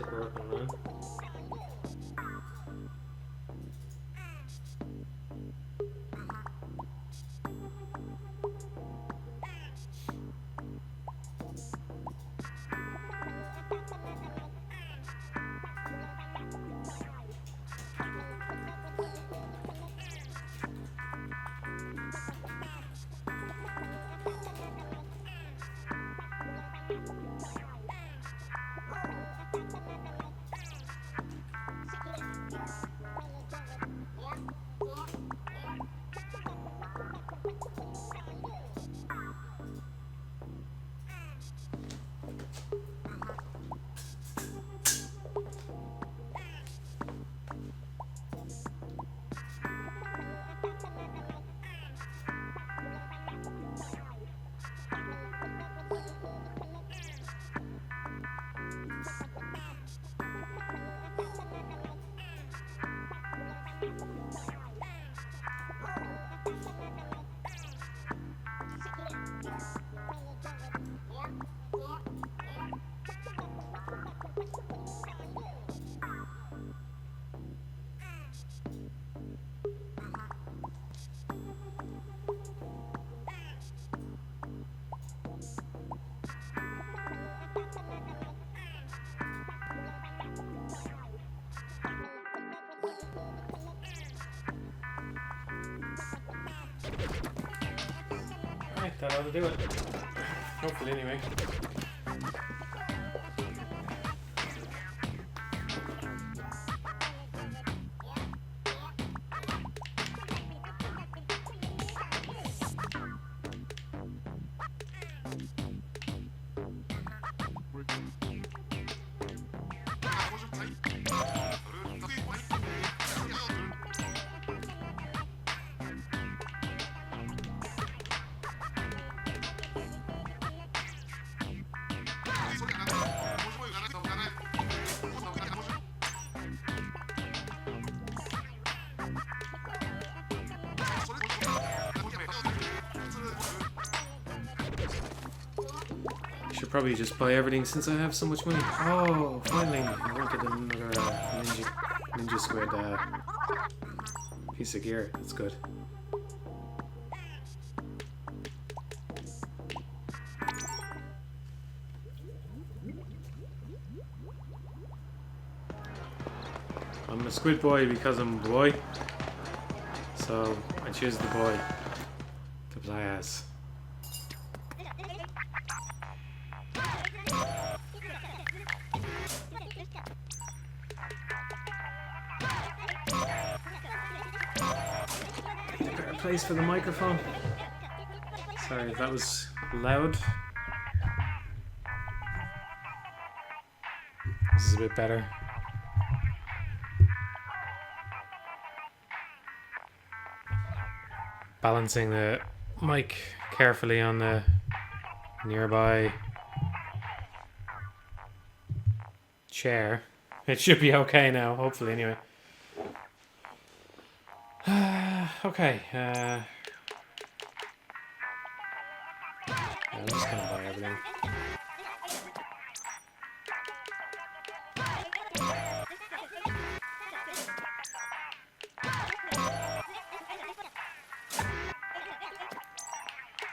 like we're working on. Right, that ought to do it. Hopefully, anyway. Should probably just buy everything since I have so much money. Oh, finally! I wanted another Ninja Squid piece of gear. That's good. I'm a squid boy because I'm a boy. So I choose the boy to play as. Place for the microphone. Sorry if that was loud. This is a bit better. Balancing the mic carefully on the nearby chair. It should be okay now, hopefully, anyway. Okay. I'm just gonna buy everything.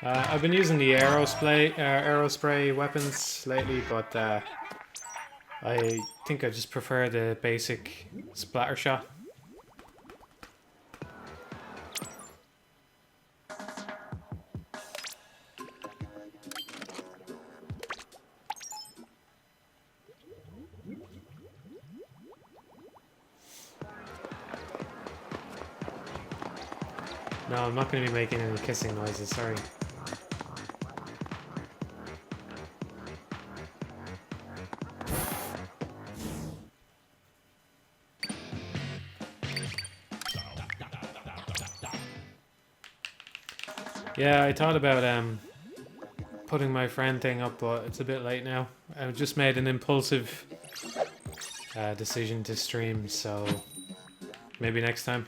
I've been using the aerospray weapons lately, but I think I just prefer the basic splatter shot. No, I'm not going to be making any kissing noises, sorry. Yeah, I thought about putting my friend thing up, but it's a bit late now. I just made an impulsive decision to stream, so maybe next time.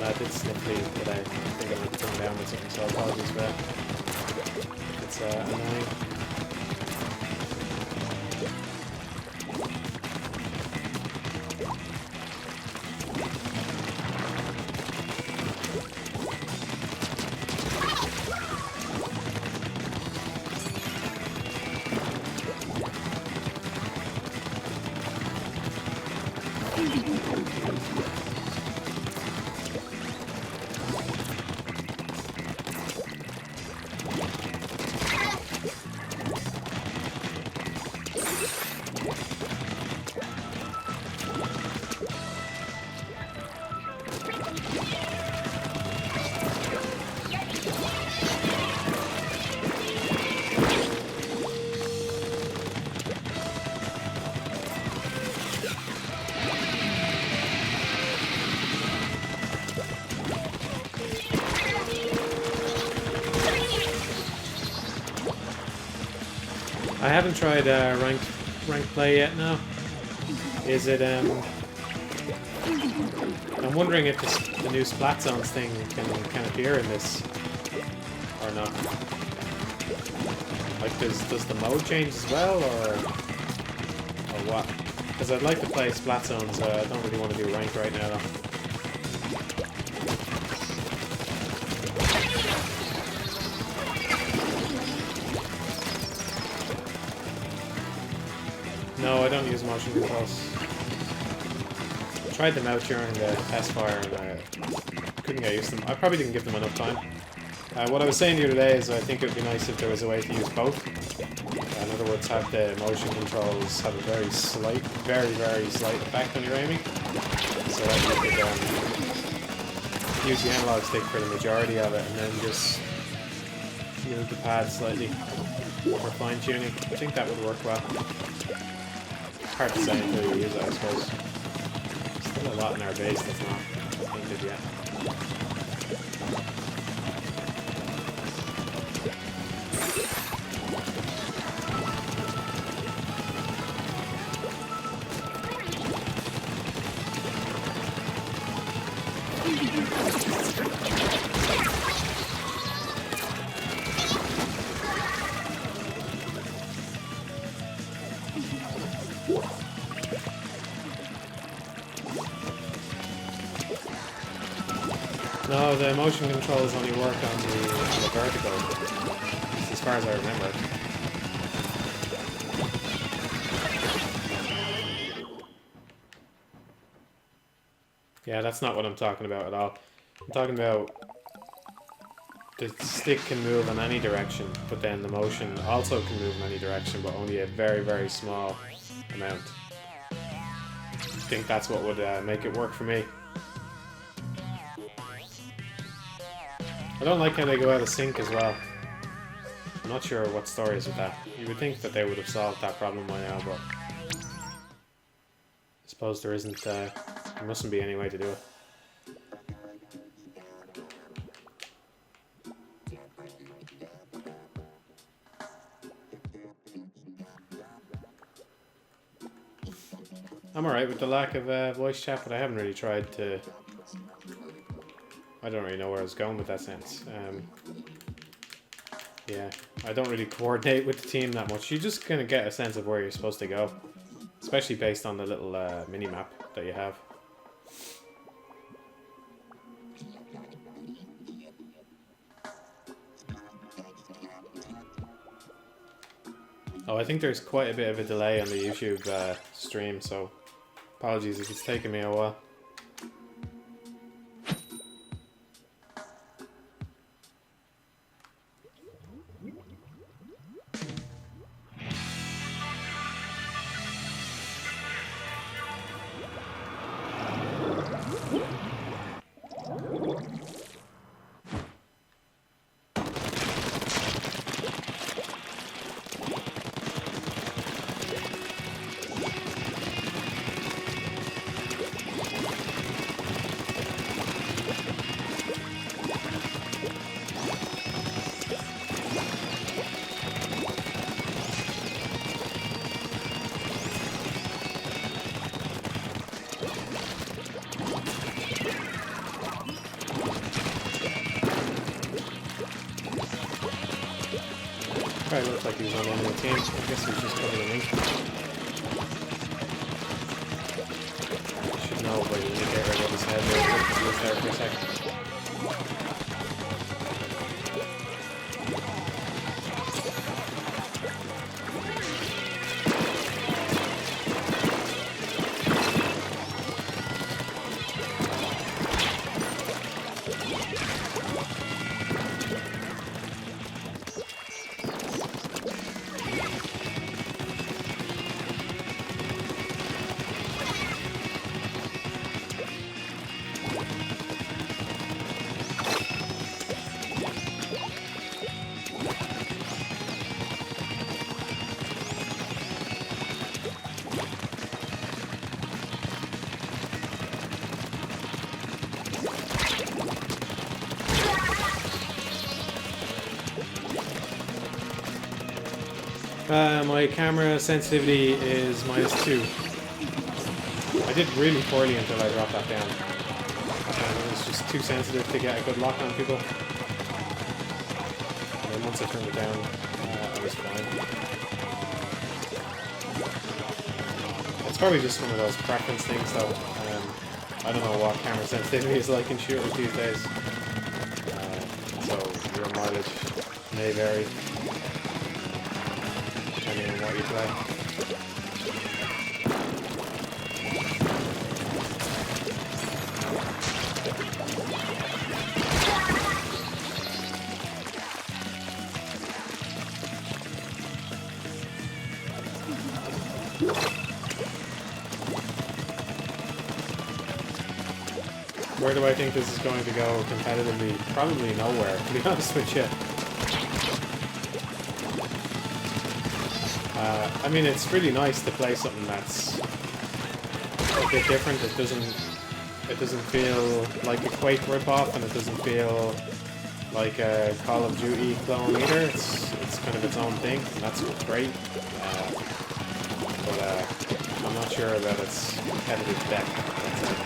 I did sniff these, but I think I'm going to come down with something, so apologies for that. It's annoying. I haven't tried ranked play yet now. Is it I'm wondering if the new Splat Zones thing can appear in this or not. Like does the mode change as well or what? Because I'd like to play Splat Zones, I don't really want to do ranked right now though. No, I don't use motion controls. I tried them out during the test fire and I couldn't get used to them. I probably didn't give them enough time. What I was saying the other day is I think it would be nice if there was a way to use both. In other words, have the motion controls have a very slight, very slight effect on your aiming. So that you could use the analog stick for the majority of it and then just move the pad slightly for fine tuning. I think that would work well. Hard to say until you use it, I suppose. Still a lot in our base that's not painted yet. No, the motion controls only work on the vertical, as far as I remember. Yeah, that's not what I'm talking about at all. I'm talking about the stick can move in any direction, but then the motion also can move in any direction, but only a very small amount. I think that's what would make it work for me. I don't like how they go out of sync as well. I'm not sure what story is with that. You would think that they would have solved that problem by now, but I suppose there isn't, there mustn't be any way to do it. I'm alright with the lack of voice chat, but I haven't really tried to... I don't really know where I was going with that sense. Yeah, I don't really coordinate with the team that much. You just kind of get a sense of where you're supposed to go, especially based on the little mini-map that you have. Oh, I think there's quite a bit of a delay on the YouTube stream, so apologies if it's taking me a while. Guy looked like he was on the enemy team. I guess he was just covering me. Should know by the indicator above his head there. He was there for a second. My camera sensitivity is -2. I did really poorly until I dropped that down. It was just too sensitive to get a good lock on people. And then once I turned it down, I was fine. It's probably just one of those preference things though. I don't know what camera sensitivity is like in shooters these days. So your mileage may vary. Depending on what you play. Where do I think this is going to go competitively? Probably nowhere, to be honest with you. I mean, it's really nice to play something that's a bit different. It doesn't feel like a Quake ripoff, and it doesn't feel like a Call of Duty clone either. It's kind of its own thing, and that's what's great. But I'm not sure about its competitive depth. That's it.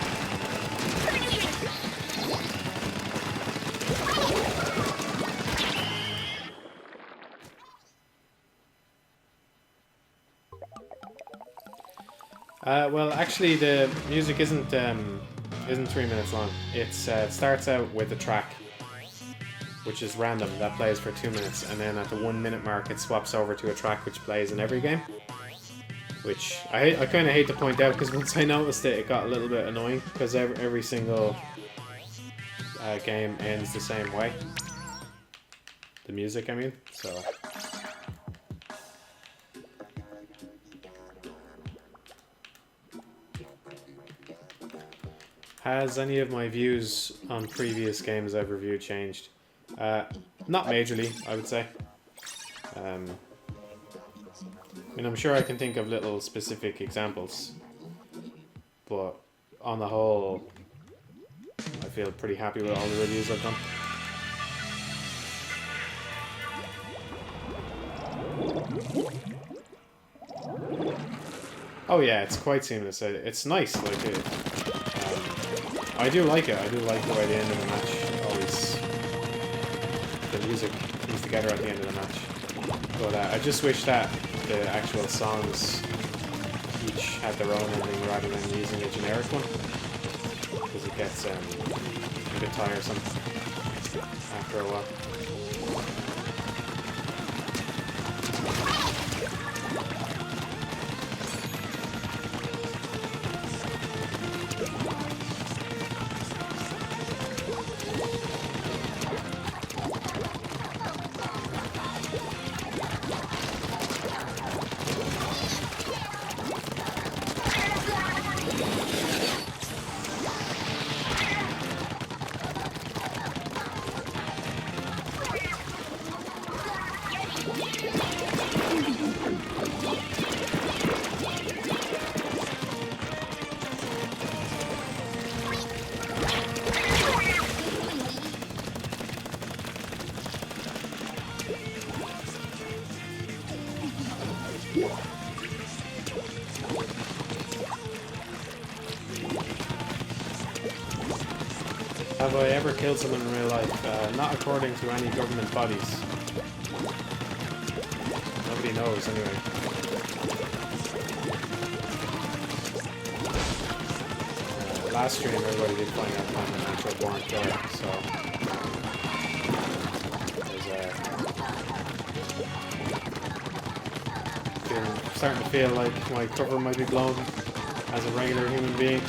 Well, actually, the music isn't 3 minutes long. It starts out with a track, which is random, that plays for 2 minutes, and then at the 1 minute mark, it swaps over to a track which plays in every game. Which I kind of hate to point out, because once I noticed it, it got a little bit annoying, because every single game ends the same way. The music, I mean. So. Has any of my views on previous games I've reviewed changed? Not majorly, I would say. I mean, I'm sure I can think of little specific examples, but on the whole, I feel pretty happy with all the reviews I've done. Oh yeah, it's quite seamless. It's nice, like it. I do like it. I do like the way the end of the match always, the music comes together at the end of the match. But I just wish that the actual songs each had their own ending rather than using a generic one, because it gets a bit tiresome after a while. Have I ever killed someone in real life? Not according to any government bodies. Nobody knows anyway. Last stream, everybody did find out I'm a natural born killer, so starting to feel like my cover might be blown as a regular human being.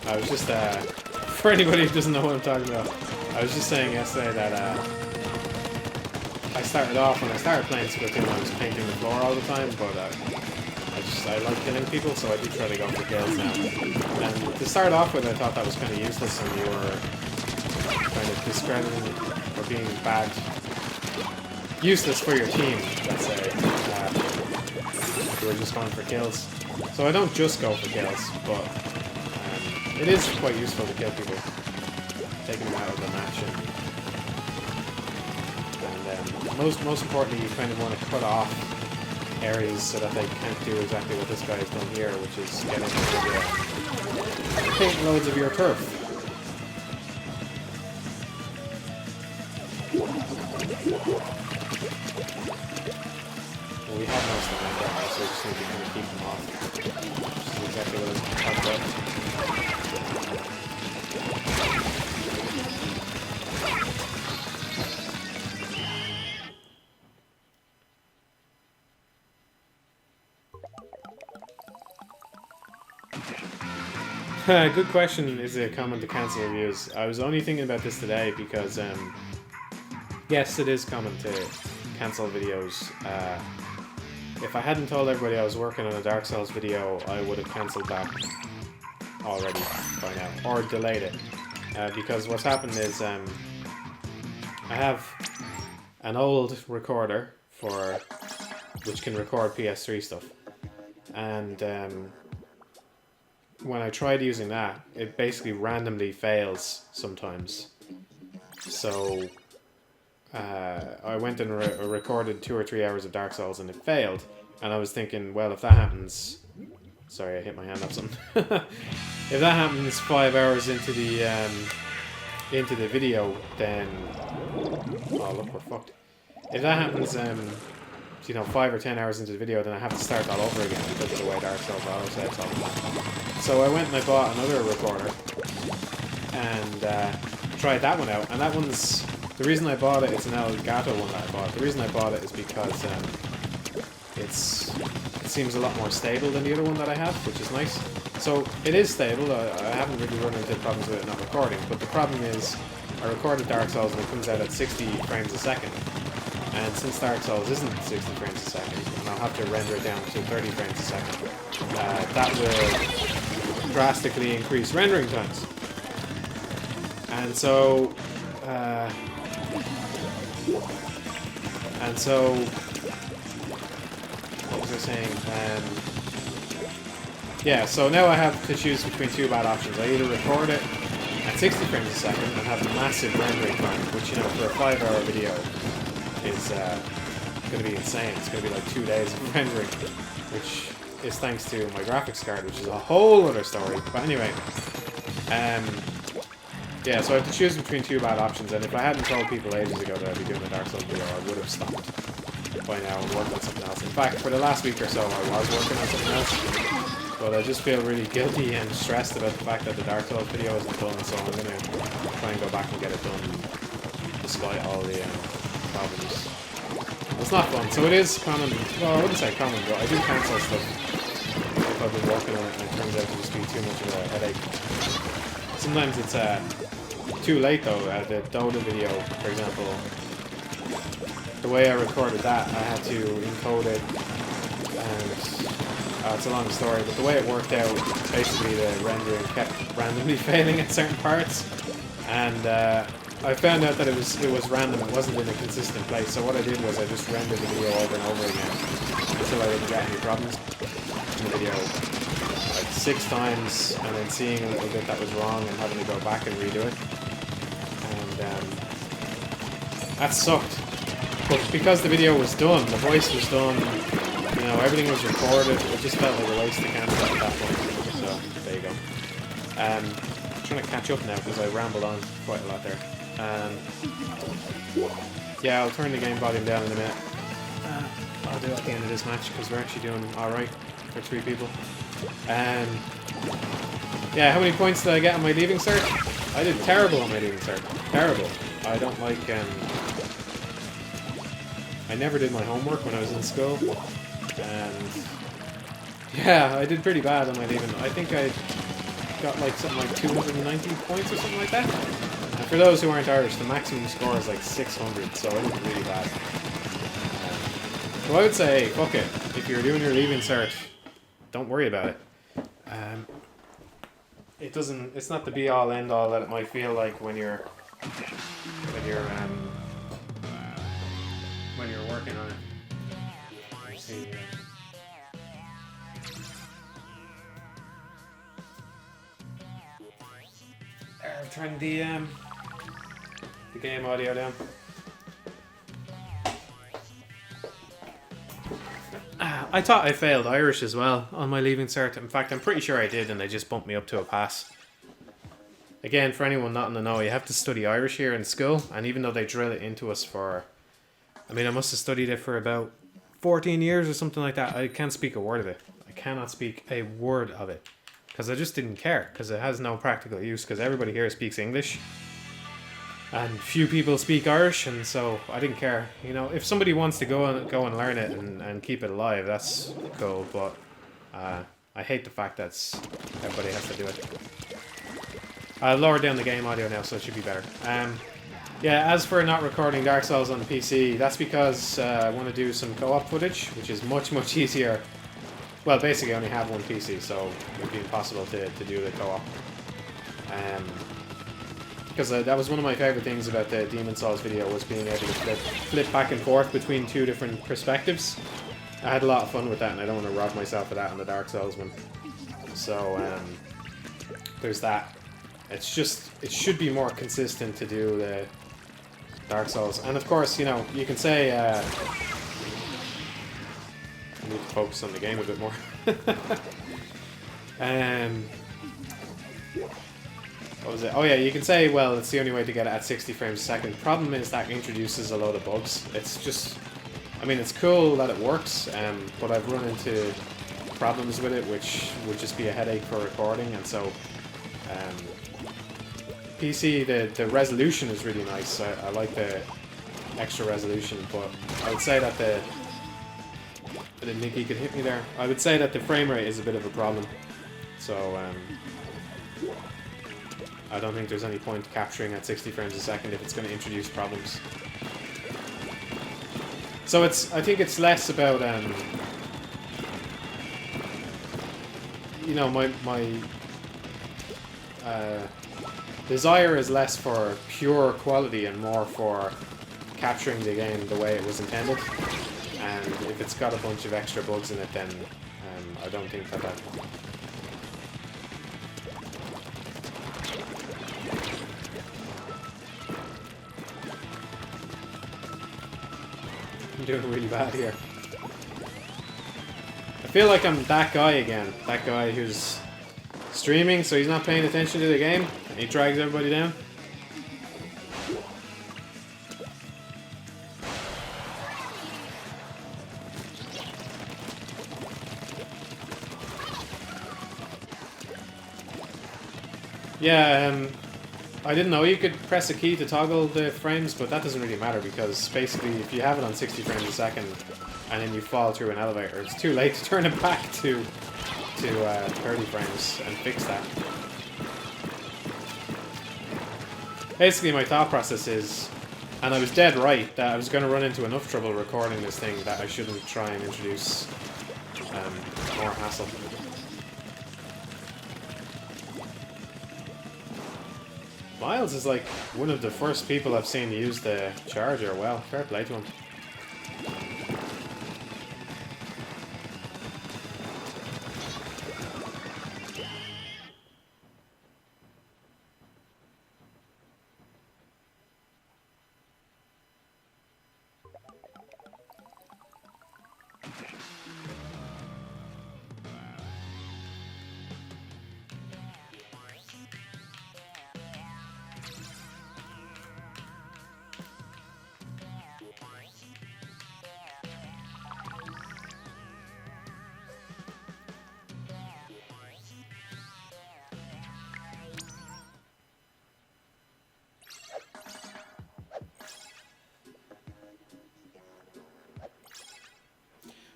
I was just, for anybody who doesn't know what I'm talking about, I was just saying yesterday that, I started off, when I started playing Splatoon, I was painting the floor all the time, but, I like killing people, so I do try to go for kills now. And to start off with, I thought that was kind of useless, and you were kind of discrediting or being bad, useless for your team, let's say. You were just going for kills. So I don't just go for kills, but it is quite useful to kill people, taking them out of the match. And most importantly, you kind of want to cut off areas so that they can't do exactly what this guy has done here, which is get into paint loads of your turf. Well, we have most of them right now, so we just need to kind of keep them off. Which is exactly what I was talking about. Good question. Is it common to cancel reviews? I was only thinking about this today because, yes, it is common to cancel videos. If I hadn't told everybody I was working on a Dark Souls video, I would have cancelled that already by now, or delayed it. Because what's happened is, I have an old recorder which can record PS3 stuff, and when I tried using that, it basically randomly fails sometimes. So I went and recorded 2 or 3 hours of Dark Souls and it failed. And I was thinking, well, if that happens... Sorry, I hit my hand up something. If that happens 5 hours into the video, then... Oh, look, we're fucked. If that happens, 5 or 10 hours into the video, then I have to start all over again because of the way Dark Souls auto-saves all the time. So I went and I bought another recorder and tried that one out. And that one's... The reason I bought it, it's an Elgato one that I bought. The reason I bought it is because it seems a lot more stable than the other one that I have, which is nice. So it is stable. I haven't really run into problems with it not recording. But the problem is I recorded Dark Souls and it comes out at 60 frames a second. And since Dark Souls isn't 60 frames a second, and I'll have to render it down to 30 frames a second, that will drastically increase rendering times. And so, what was I saying? Yeah, so now I have to choose between two bad options. I either record it at 60 frames a second and have a massive rendering time, which, for a 5-hour video is going to be insane. It's going to be like 2 days of rendering, which is thanks to my graphics card, which is a whole other story. But anyway, yeah, so I have to choose between two bad options, and if I hadn't told people ages ago that I'd be doing a Dark Souls video, I would have stopped by now and worked on something else. In fact, for the last week or so, I was working on something else, but I just feel really guilty and stressed about the fact that the Dark Souls video isn't done, so I'm going to try and go back and get it done despite all the problems. It's not fun, so it is common. Well, I wouldn't say common, but I do cancel stuff if I've been working on it and it turns out to just be too much of a headache. Sometimes it's too late though. The Dota video, for example, the way I recorded that, I had to encode it, and it's a long story, but the way it worked out, basically the rendering kept randomly failing at certain parts, and I found out that it was random, it wasn't in a consistent place, so what I did was I just rendered the video over and over again until I didn't get any problems in the video, like 6 times, and then seeing a little bit that was wrong and having to go back and redo it, and that sucked. But because the video was done, the voice was done, everything was recorded, it just felt like a waste to cancel at that point, so there you go. Trying to catch up now because I rambled on quite a lot there. Yeah, I'll turn the game volume down in a minute. I'll do it at the end of this match because we're actually doing alright for 3 people. Yeah, how many points did I get on my leaving cert? I did terrible on my leaving cert. Terrible. I don't like... I never did my homework when I was in school. And... yeah, I did pretty bad on my leaving. I think I got like something like 290 points or something like that. And for those who aren't Irish, the maximum score is like 600, so I did really bad. So I would say, fuck it. If you're doing your leaving cert, don't worry about it. It doesn't. It's not the be-all, end-all that it might feel like when you're working on it. Let's see. Turn the game audio down. I thought I failed Irish as well on my leaving cert. In fact, I'm pretty sure I did, and they just bumped me up to a pass. Again, for anyone not in the know, you have to study Irish here in school, and even though they drill it into us for... I mean, I must have studied it for about 14 years or something like that. I can't speak a word of it. I cannot speak a word of it. Because I just didn't care, because it has no practical use, because everybody here speaks English. And few people speak Irish, and so I didn't care. You know, if somebody wants to go and learn it and keep it alive, that's cool. But I hate the fact that everybody has to do it. I'll lower down the game audio now, so it should be better. Yeah, as for not recording Dark Souls on the PC, that's because I want to do some co-op footage, which is much, much easier. Well, basically I only have one PC, so it would be impossible to do the co-op. Because that was one of my favourite things about the Demon Souls video, was being able to flip back and forth between 2 different perspectives. I had a lot of fun with that, and I don't want to rob myself of that on the Dark Souls one. So, there's that. It's just, it should be more consistent to do the Dark Souls. And of course, you know, you can say, I need to focus on the game a bit more. What was it? Oh yeah, you can say, well, it's the only way to get it at 60 frames a second. Problem is that introduces a load of bugs. It's just, I mean, it's cool that it works, but I've run into problems with it, which would just be a headache for recording, and so PC, the resolution is really nice. I like the extra resolution, but I would say that I didn't think he could hit me there. I would say that the frame rate is a bit of a problem. So, I don't think there's any point capturing at 60 frames a second if it's going to introduce problems. So I think it's less about, you know, my desire is less for pure quality and more for capturing the game the way it was intended. And if it's got a bunch of extra bugs in it, then I don't think that I'm doing really bad here. I feel like I'm that guy again. That guy who's streaming, so he's not paying attention to the game, and he drags everybody down. Yeah, I didn't know you could press a key to toggle the frames, but that doesn't really matter because basically if you have it on 60 frames a second and then you fall through an elevator, it's too late to turn it back to 30 frames and fix that. Basically my thought process is, and I was dead right, that I was going to run into enough trouble recording this thing that I shouldn't try and introduce more hassle. Miles is like one of the first people I've seen use the charger. Well, fair play to him.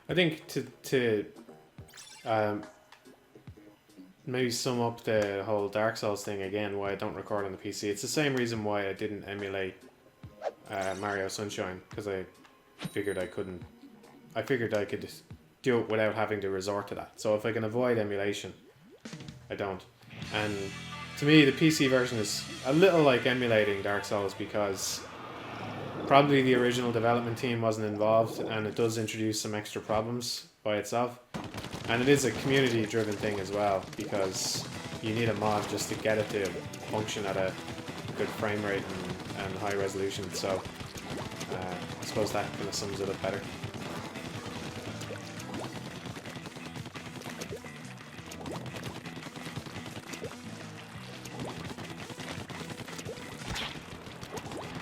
I think to um, maybe sum up the whole Dark Souls thing again, why I don't record on the PC. It's the same reason why I didn't emulate Mario Sunshine, because I figured I couldn't. I figured I could do it without having to resort to that. So if I can avoid emulation, I don't. And to me, the PC version is a little like emulating Dark Souls, because probably the original development team wasn't involved, and it does introduce some extra problems by itself. And it is a community-driven thing as well, because you need a mod just to get it to function at a good frame rate and high resolution. So I suppose that kind of sums it up better.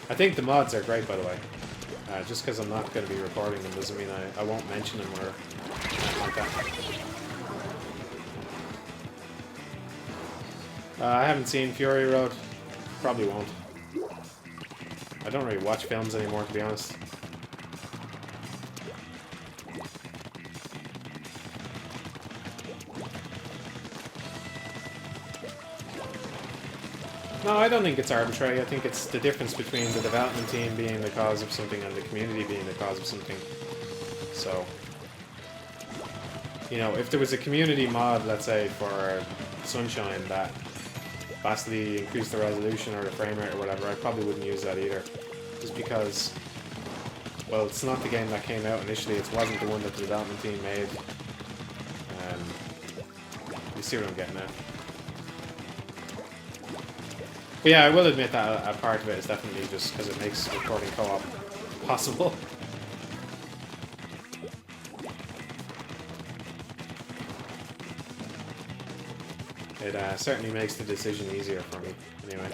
I think the mods are great, by the way. Just because I'm not going to be recording them doesn't mean I won't mention them or anything like that. I haven't seen Fury Road. Probably won't. I don't really watch films anymore, to be honest. No, I don't think it's arbitrary. I think it's the difference between the development team being the cause of something and the community being the cause of something. So, you know, if there was a community mod, let's say, for Sunshine that vastly increased the resolution or the frame rate or whatever, I probably wouldn't use that either. Just because, well, it's not the game that came out initially. It wasn't the one that the development team made. You see what I'm getting at. But yeah, I will admit that a part of it is definitely just because it makes recording co-op possible. It certainly makes the decision easier for me, anyway.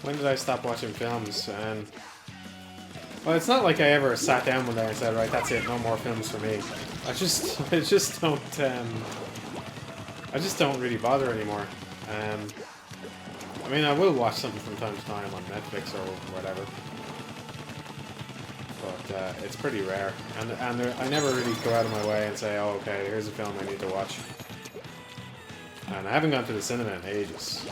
When did I stop watching films? Well, it's not like I ever sat down one day and said, right, that's it, no more films for me. I just don't really bother anymore. I mean, I will watch something from time to time on Netflix or whatever, but it's pretty rare. And I never really go out of my way and say, oh, okay, here's a film I need to watch. And I haven't gone to the cinema in ages.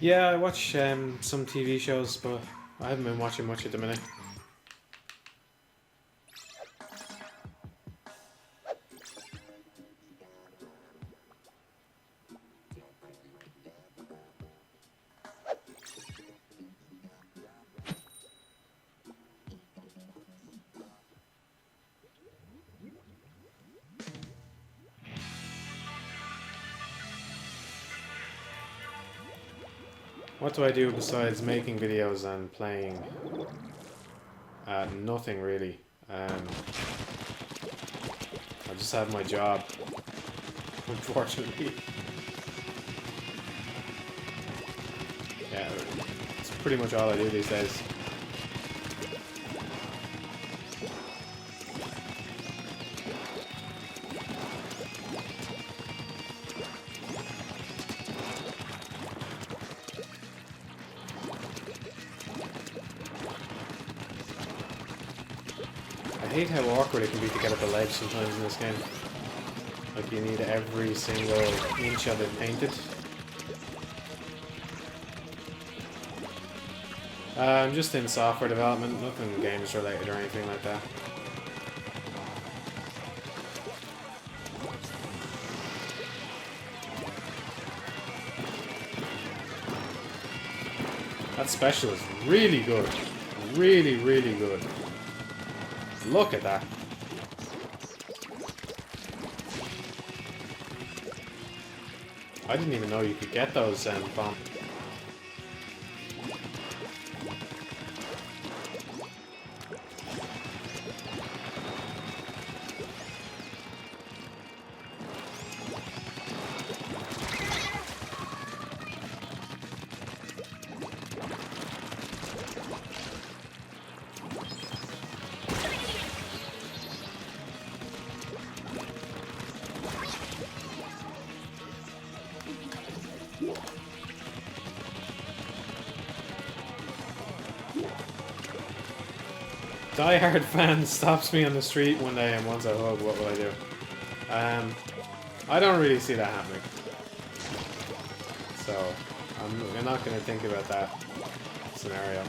Yeah, I watch some TV shows, but I haven't been watching much at the minute. What do I do besides making videos and playing? Nothing really. I just have my job, unfortunately. Yeah, it's pretty much all I do these days. hate how awkward it can be to get up a ledge sometimes in this game. Like, you need every single inch of it painted. I'm just in software development, nothing games related or anything like that. That special is really good. Really, really good. Look at that. I didn't even know you could get those bombs. Die-hard fan stops me on the street one day and wants a hug, what will I do? I don't really see that happening. So, I'm not going to think about that scenario.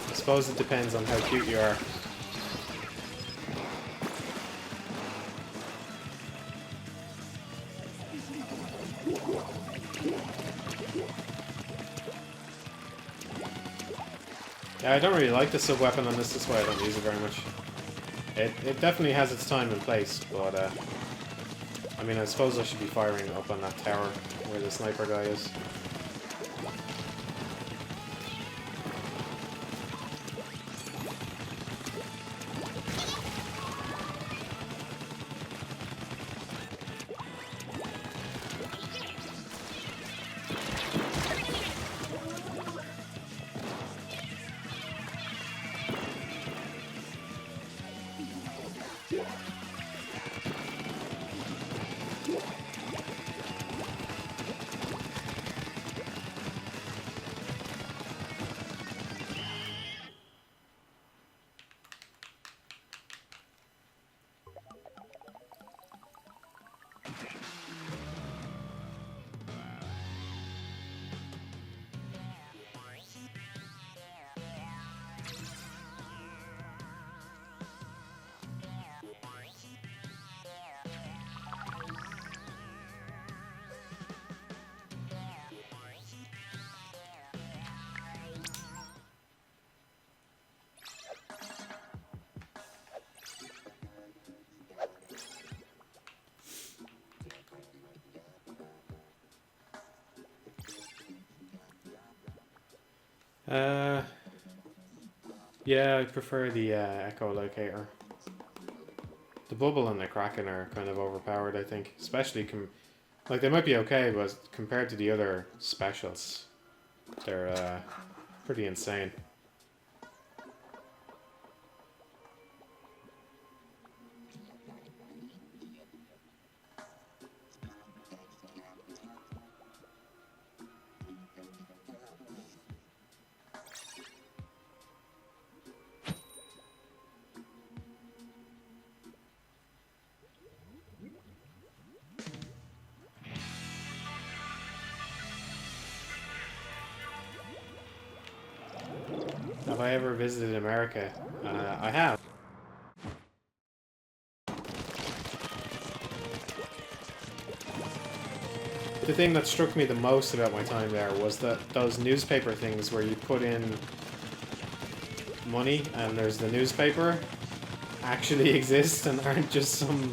I suppose it depends on how cute you are. Yeah, I don't really like the sub-weapon on this, that's why I don't use it very much. It definitely has its time and place, but I mean, I suppose I should be firing up on that tower where the sniper guy is. Yeah, I prefer the echolocator. The bubble and the kraken are kind of overpowered, I think. Especially, like, they might be okay, but compared to the other specials, they're pretty insane. Have I ever visited America? I have. The thing that struck me the most about my time there was that those newspaper things where you put in money and there's the newspaper actually exist and aren't just some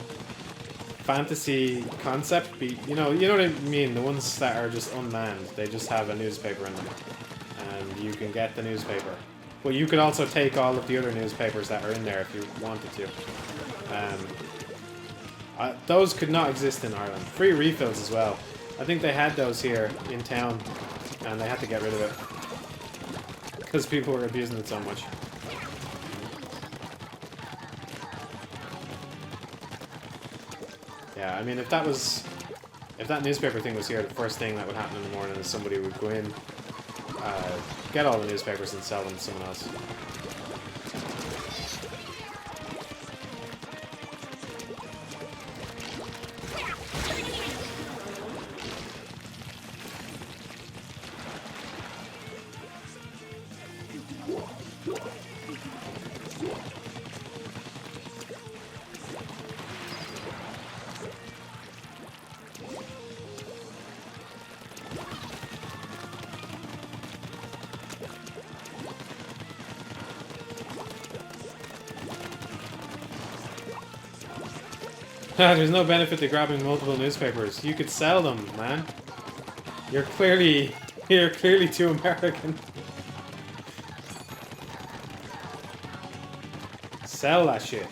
fantasy concept. You know what I mean? The ones that are just unmanned, they just have a newspaper in them and you can get the newspaper. But you could also take all of the other newspapers that are in there if you wanted to. Those could not exist in Ireland. Free refills as well. I think they had those here in town, and they had to get rid of it. Because people were abusing it so much. Yeah, I mean, if that newspaper thing was here, the first thing that would happen in the morning is somebody would go in, get all the newspapers and sell them to someone else. There's no benefit to grabbing multiple newspapers. You could sell them, man. You're clearly too American. Sell that shit.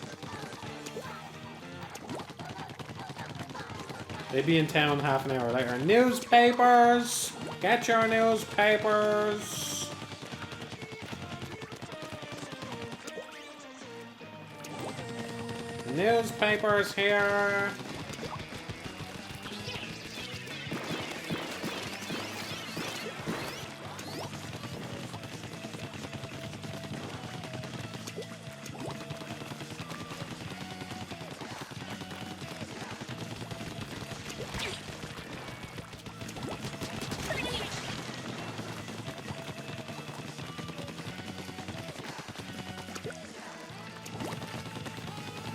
They'd be in town half an hour later. Newspapers! Get your newspapers! Newspapers here!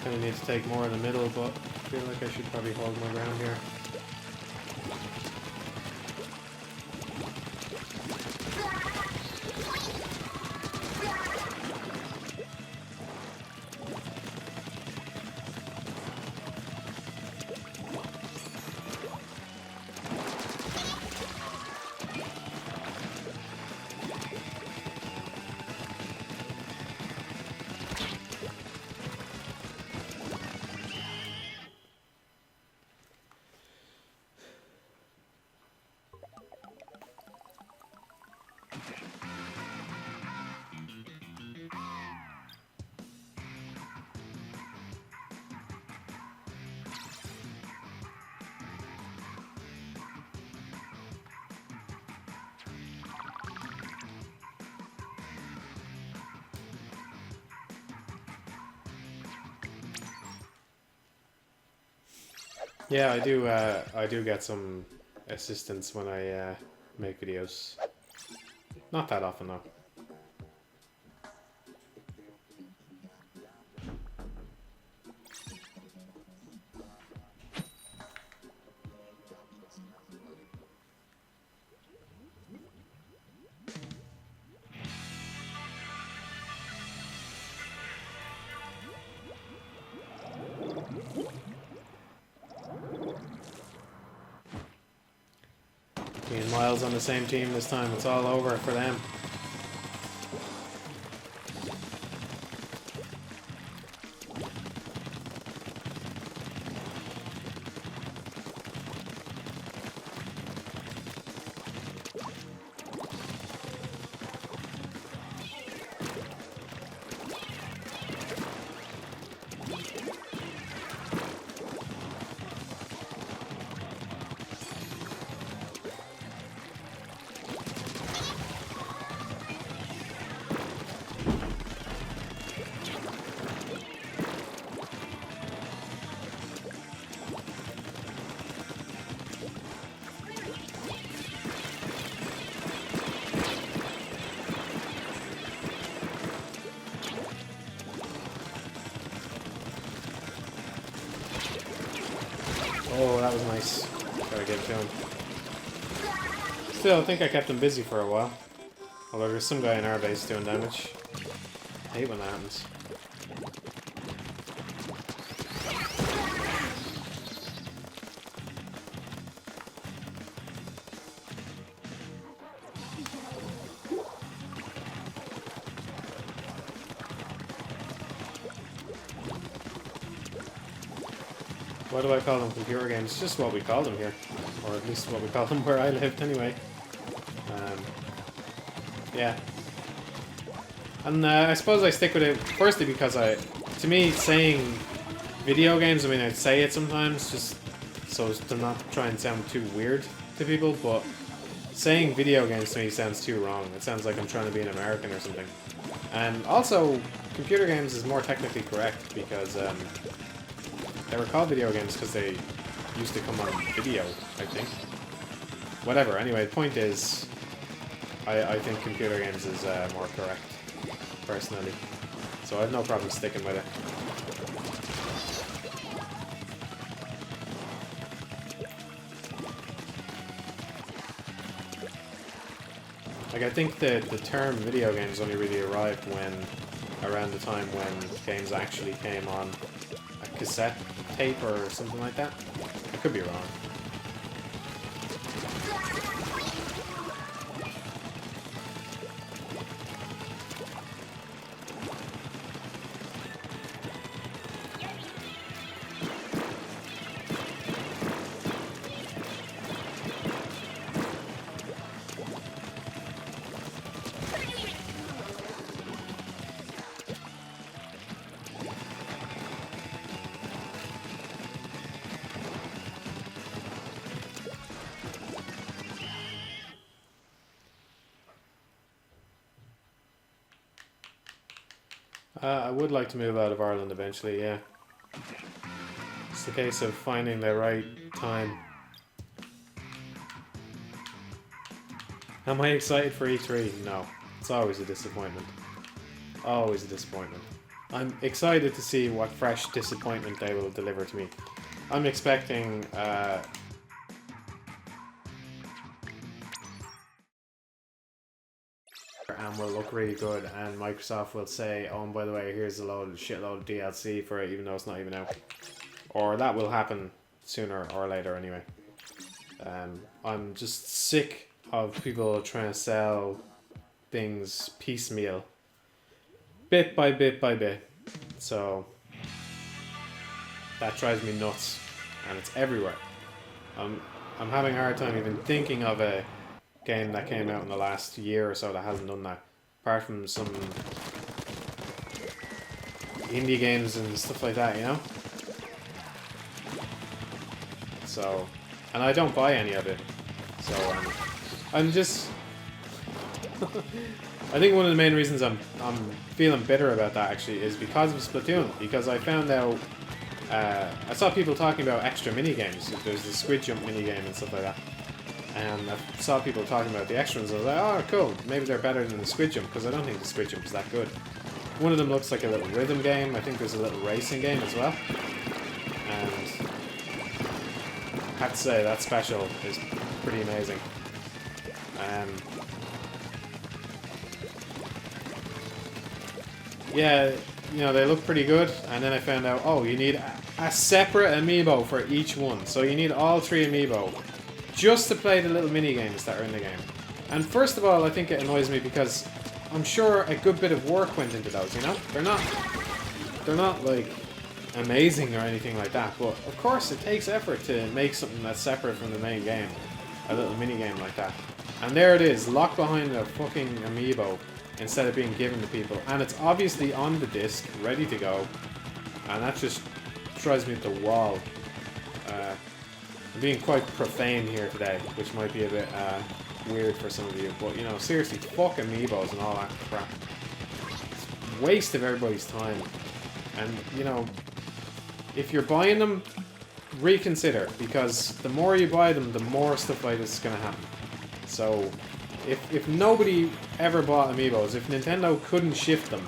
I need to take more in the middle, but I feel like I should probably hold my ground here. Yeah, I do get some assistance when I make videos. Not that often though. Me and Miles on the same team this time. It's all over for them. Oh, that was nice. Gotta give it to him. Still, I think I kept him busy for a while. Although there's some guy in our base doing damage. I hate when that happens. Why do I call them computer games? It's just what we call them here. Or at least what we call them where I lived anyway. Yeah. And I suppose I stick with it, firstly because to me, saying video games, I mean, I'd say it sometimes, just so as to not try and sound too weird to people, but saying video games to me sounds too wrong. It sounds like I'm trying to be an American or something. And also, computer games is more technically correct because they were called video games because they used to come on video, I think. Whatever, anyway, the point is, I think computer games is more correct, personally. So I have no problem sticking with it. Like, I think the term video games only really arrived around the time when games actually came on a cassette tape or something like that. I could be wrong. I would like to move out of Ireland eventually, yeah. It's the case of finding the right time. Am I excited for E3? No. It's always a disappointment. Always a disappointment. I'm excited to see what fresh disappointment they will deliver to me. I'm expecting and will look really good, and Microsoft will say, oh, and by the way, here's a shitload of DLC for it, even though it's not even out. Or that will happen sooner or later anyway. I'm just sick of people trying to sell things piecemeal. Bit by bit by bit. So that drives me nuts, and it's everywhere. I'm having a hard time even thinking of a game that came out in the last year or so that hasn't done that, apart from some indie games and stuff like that, you know? So, and I don't buy any of it, so I'm just I think one of the main reasons I'm feeling bitter about that actually is because of Splatoon, because I found out I saw people talking about extra mini games. There's the squid jump mini game and stuff like that. And I saw people talking about the extra ones. I was like, oh, cool. Maybe they're better than the squid jump, because I don't think the squid jump is that good. One of them looks like a little rhythm game. I think there's a little racing game as well. And I have to say, that special is pretty amazing. Yeah, you know, they look pretty good. And then I found out, oh, you need a separate amiibo for each one. So you need all 3 amiibo just to play the little mini games that are in the game. And first of all, I think it annoys me because I'm sure a good bit of work went into those, you know? They're not like amazing or anything like that, but of course it takes effort to make something that's separate from the main game. A little mini game like that. And there it is, locked behind a fucking amiibo instead of being given to people. And it's obviously on the disc, ready to go. And that just drives me up the wall. I'm being quite profane here today, which might be a bit weird for some of you, but you know, seriously, fuck amiibos and all that crap. It's a waste of everybody's time. And you know, if you're buying them, reconsider, because the more you buy them, the more stuff like this is going to happen. So, if nobody ever bought amiibos, if Nintendo couldn't shift them,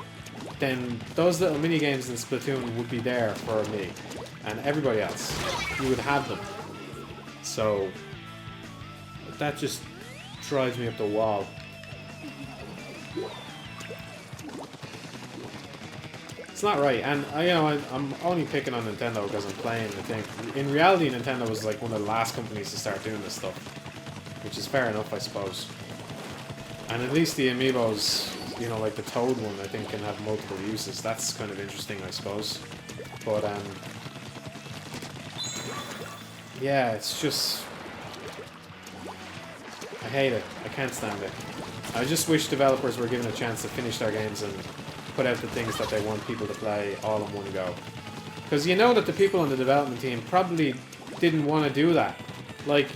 then those little mini games in Splatoon would be there for me and everybody else. You would have them. So that just drives me up the wall. It's not right, and you know, I'm only picking on Nintendo because I'm playing the thing. In reality, Nintendo was like one of the last companies to start doing this stuff, which is fair enough, I suppose. And at least the amiibos, you know, like the Toad one, I think can have multiple uses. That's kind of interesting, I suppose. But yeah, it's just, I hate it. I can't stand it. I just wish developers were given a chance to finish their games and put out the things that they want people to play all in one go. Because you know that the people on the development team probably didn't want to do that. Like,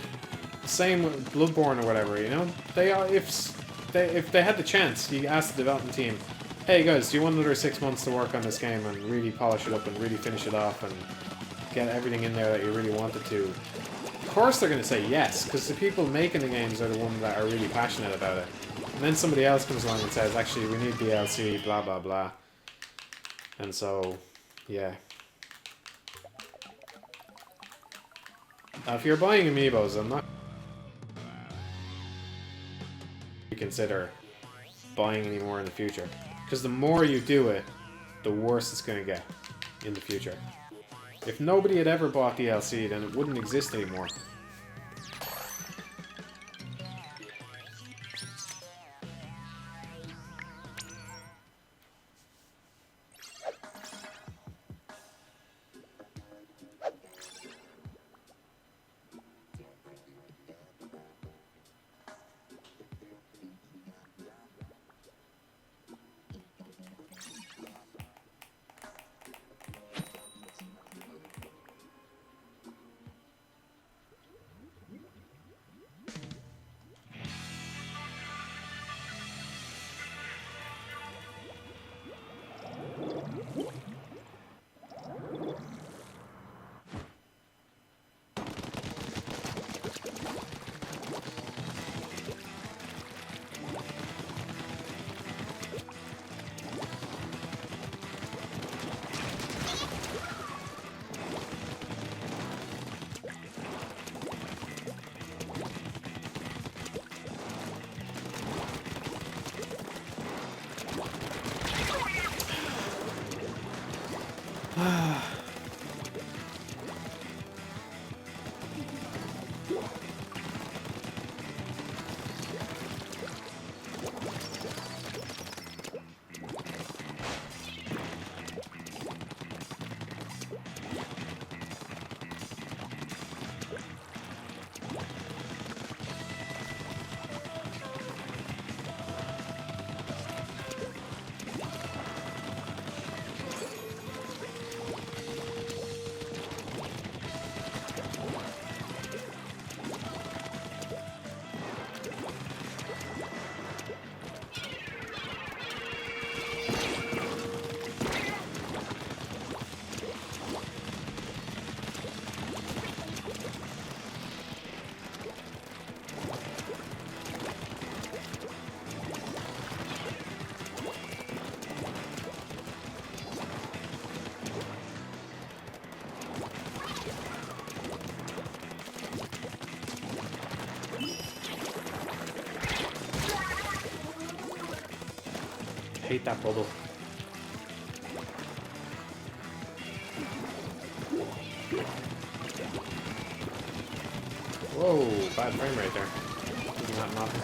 Same with Bloodborne or whatever, you know? They are, if they had the chance, you ask the development team, hey guys, do you want another 6 months to work on this game and really polish it up and really finish it off and get everything in there that you really wanted to? Of course they're going to say yes, because the people making the games are the ones that are really passionate about it. And then somebody else comes along and says, actually, we need DLC, blah, blah, blah. And so, yeah. If you're buying amiibos, I'm not consider buying any more in the future. Because the more you do it, the worse it's going to get in the future. If nobody had ever bought DLC, then it wouldn't exist anymore. I hate that bubble. Whoa, bad frame rate there. Didn't happen often.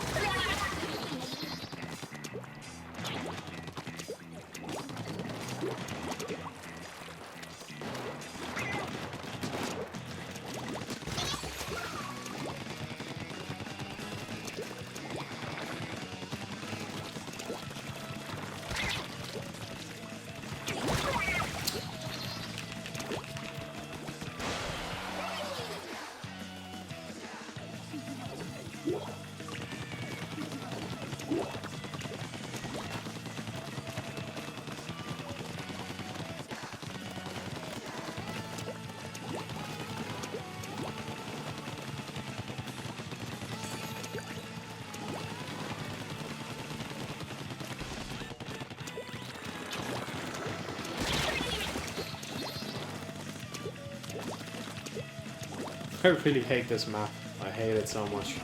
I really hate this map. I hate it so much.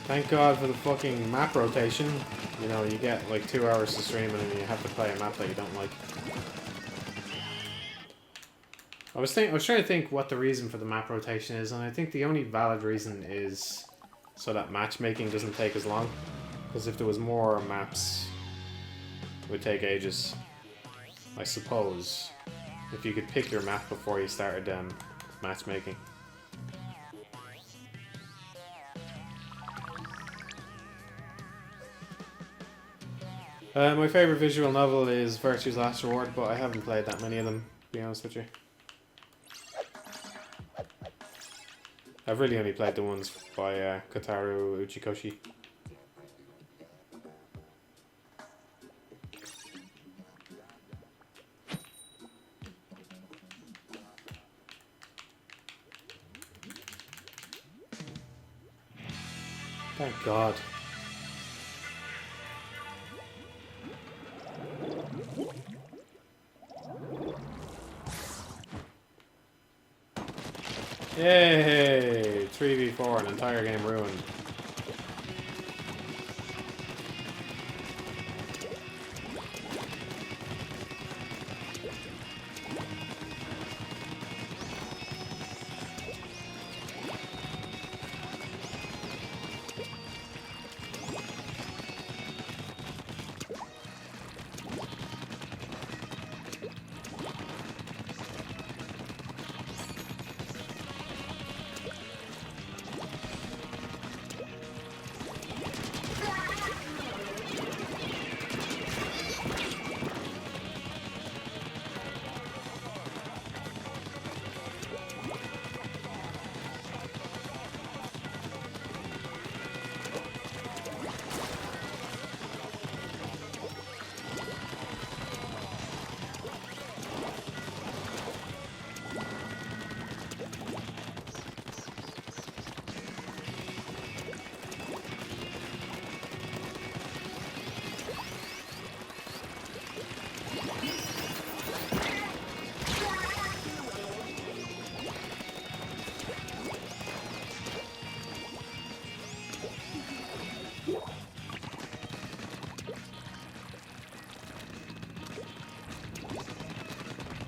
Thank God for the fucking map rotation. You know, you get like 2 hours to stream and then you have to play a map that you don't like. I was trying to think what the reason for the map rotation is, and I think the only valid reason is so that matchmaking doesn't take as long. Because if there was more maps, it would take ages. I suppose, if you could pick your map before you started matchmaking. My favourite visual novel is Virtue's Last Reward, but I haven't played that many of them, to be honest with you. I've really only played the ones by Kotaro Uchikoshi. Thank God. Yay! 3v4, an entire game ruined.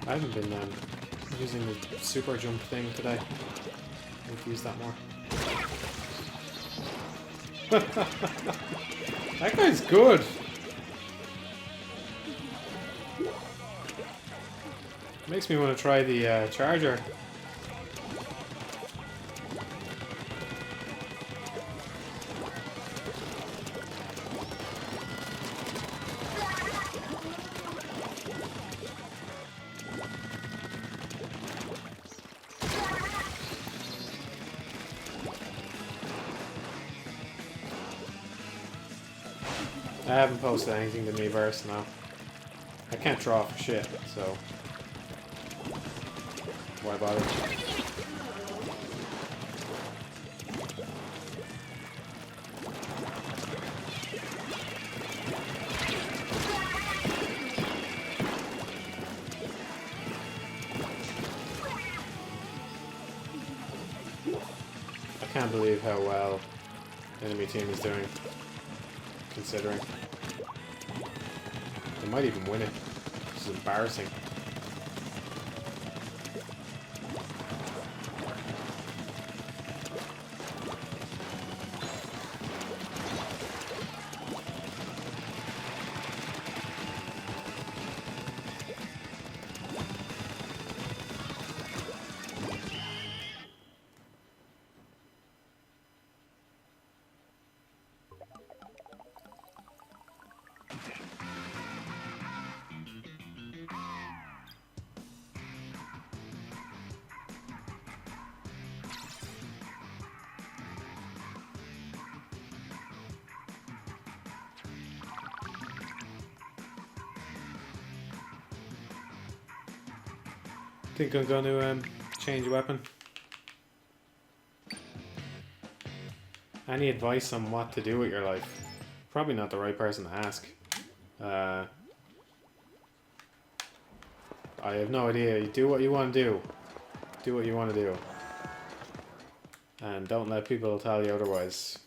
I haven't been using the super jump thing today. I need to use that more. That guy's good! Makes me want to try the charger. I haven't posted anything to Miiverse now. I can't draw for shit, so why bother? I can't believe how well the enemy team is doing, considering. They might even win it. This is embarrassing. Think I'm going to change weapon. Any advice on what to do with your life? Probably not the right person to ask. I have no idea. You do what you want to do. Do what you want to do. And don't let people tell you otherwise.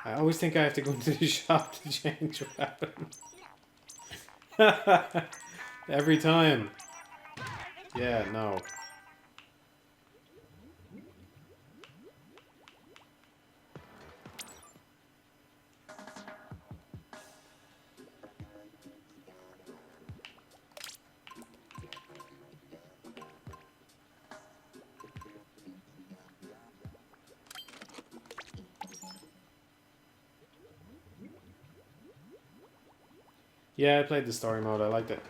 I always think I have to go into the shop to change weapon. Every time. Yeah, no. Yeah, I played the story mode. I liked it.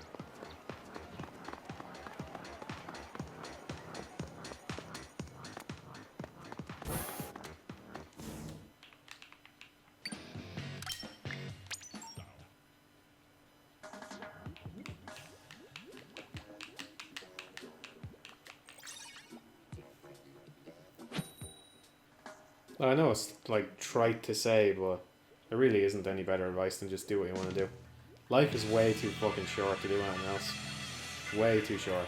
I know it's like trite to say, but there really isn't any better advice than just do what you want to do. Life is way too fucking short to do anything else. Way too short.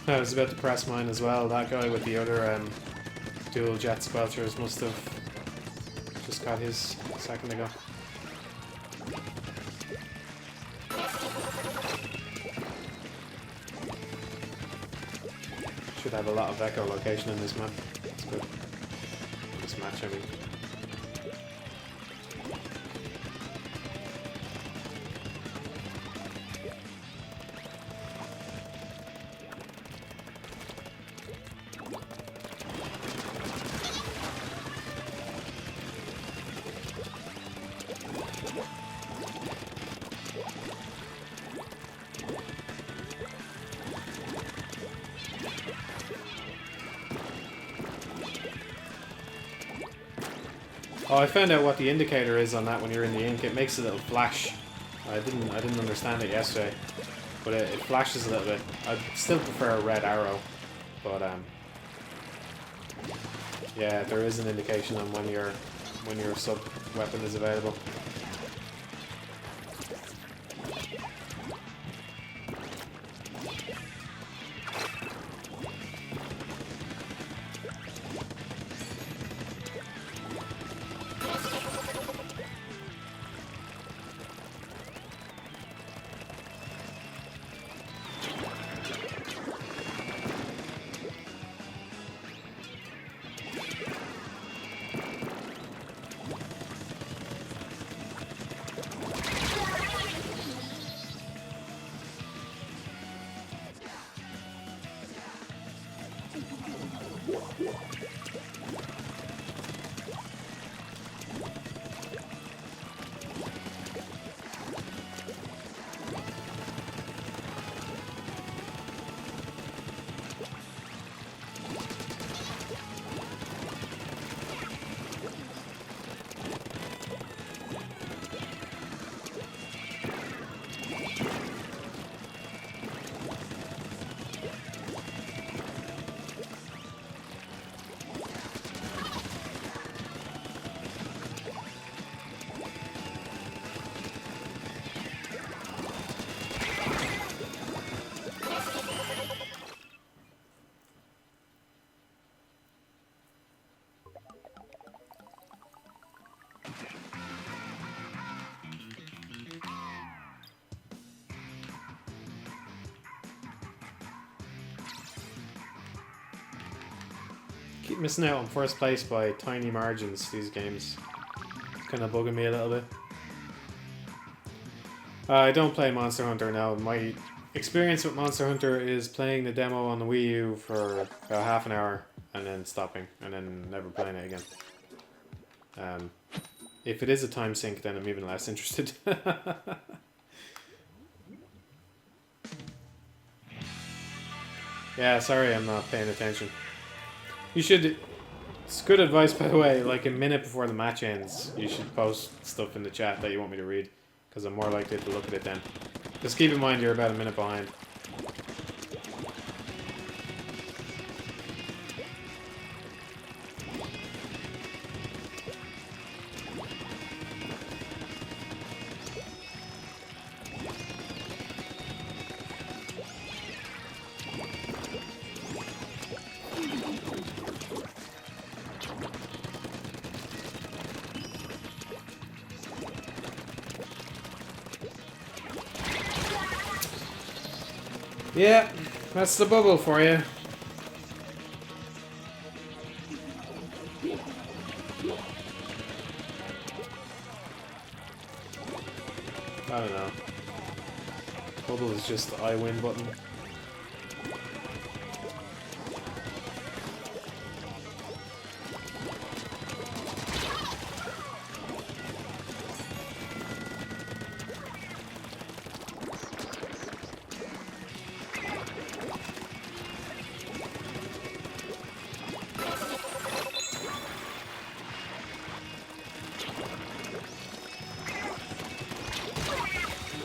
I was about to press mine as well. That guy with the other dual jet squelchers must have just got his a second ago. Should have a lot of echolocation in this map. That's good. This match, I mean. Oh, I found out what the indicator is on that when you're in the ink. It makes a little flash. I didn't understand it yesterday, but it flashes a little bit. I still prefer a red arrow, but yeah, there is an indication on when your sub weapon is available. Keep missing out on first place by tiny margins, these games. It's kind of bugging me a little bit. I don't play Monster Hunter now. My experience with Monster Hunter is playing the demo on the Wii U for about half an hour and then stopping and then never playing it again. If it is a time sink, then I'm even less interested. Yeah, sorry I'm not paying attention. You should... It's good advice, by the way. Like a minute before the match ends, you should post stuff in the chat that you want me to read, because I'm more likely to look at it then. Just keep in mind you're about a minute behind. Yeah, that's the bubble for you. I don't know. Bubble is just the I win button.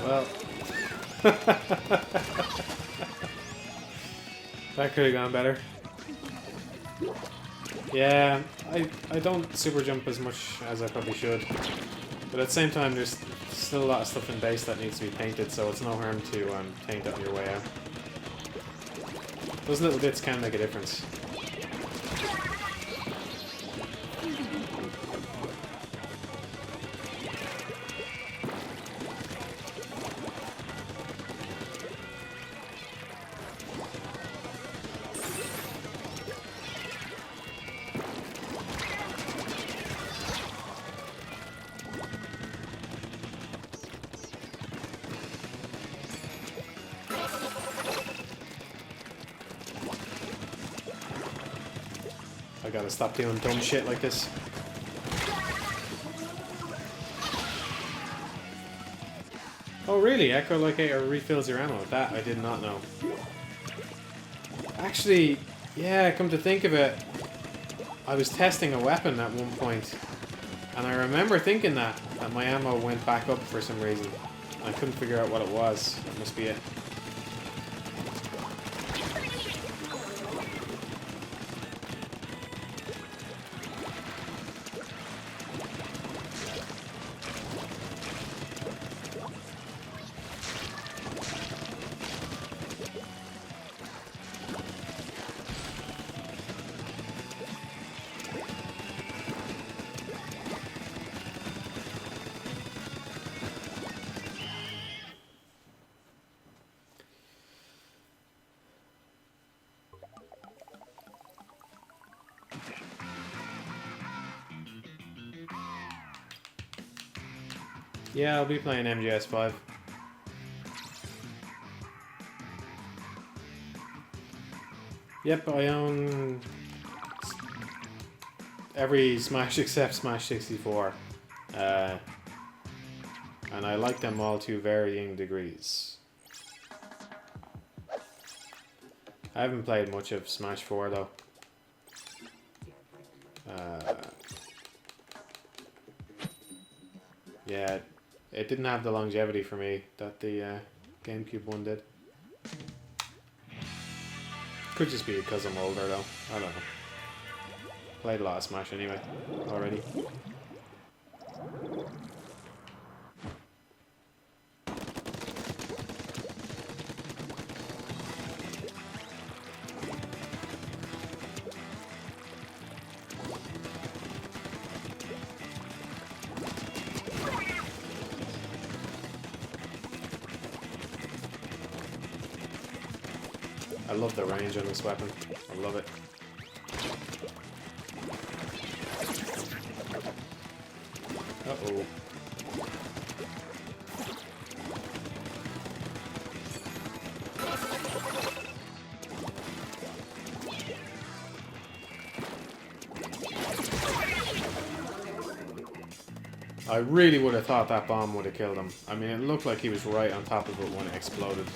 Well, that could have gone better. Yeah, I don't super jump as much as I probably should, but at the same time there's still a lot of stuff in base that needs to be painted, so it's no harm to paint it on your way out. Those little bits can make a difference. I gotta stop doing dumb shit like this. Oh really? Echo Locator refills your ammo. That I did not know. Actually, yeah, come to think of it, I was testing a weapon at one point, and I remember thinking that my ammo went back up for some reason. I couldn't figure out what it was. That must be it. Yeah, I'll be playing MGS5. Yep, I own every Smash except Smash 64. And I like them all to varying degrees. I haven't played much of Smash 4 though. Yeah, it didn't have the longevity for me that the GameCube one did. Could just be because I'm older though. I don't know. Played a lot of Smash anyway, already. I love the range on this weapon. I love it. Uh-oh. I really would have thought that bomb would have killed him. I mean, it looked like he was right on top of it when it exploded.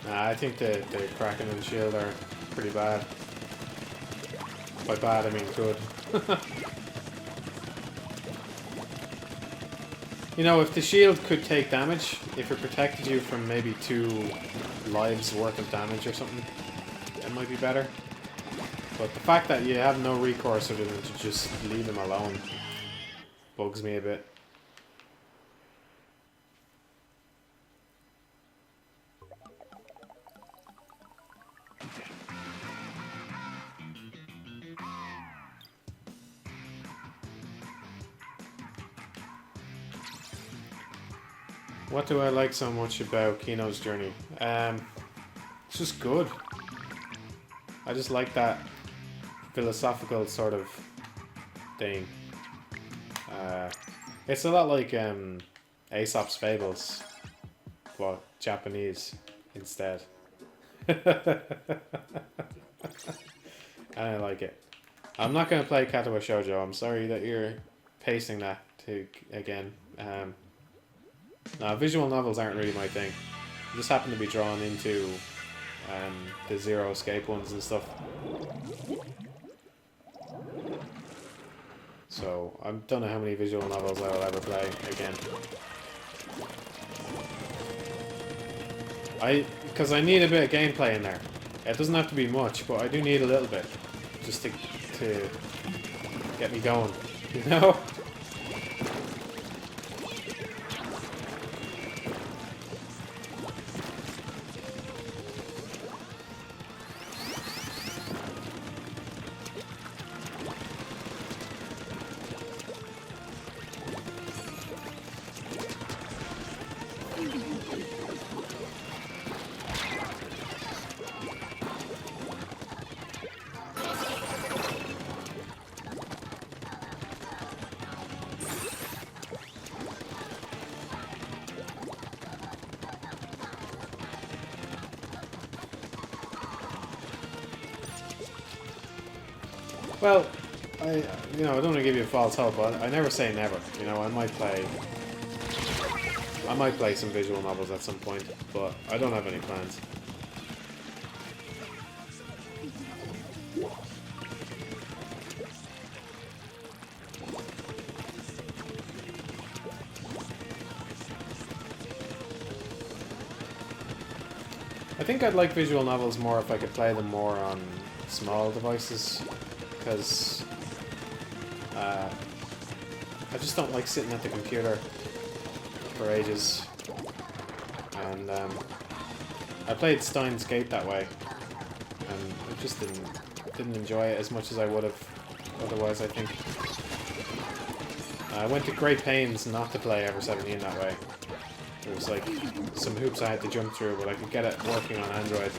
Nah, I think the Kraken and Shield are pretty bad. By bad, I mean good. You know, if the shield could take damage, if it protected you from maybe 2 lives worth of damage or something, that might be better. But the fact that you have no recourse other than to just leave them alone bugs me a bit. What do I like so much about Kino's journey? It's just good. I just like that philosophical sort of thing. It's a lot like Aesop's Fables, but Japanese instead. And I like it. I'm not going to play Katawa Shoujo. I'm sorry that you're pasting that to again. No, visual novels aren't really my thing. I just happen to be drawn into the Zero Escape ones and stuff. So I don't know how many visual novels I'll ever play again. Because I need a bit of gameplay in there. It doesn't have to be much, but I do need a little bit just to get me going. You know? Well, I don't want to give you a false hope, but I never say never. You know, I might play some visual novels at some point, but I don't have any plans. I think I'd like visual novels more if I could play them more on small devices, because I just don't like sitting at the computer for ages, and I played Steins Gate that way, and I just didn't enjoy it as much as I would have otherwise, I think. I went to great pains not to play Ever 17 that way. There was like some hoops I had to jump through, but I could get it working on Android.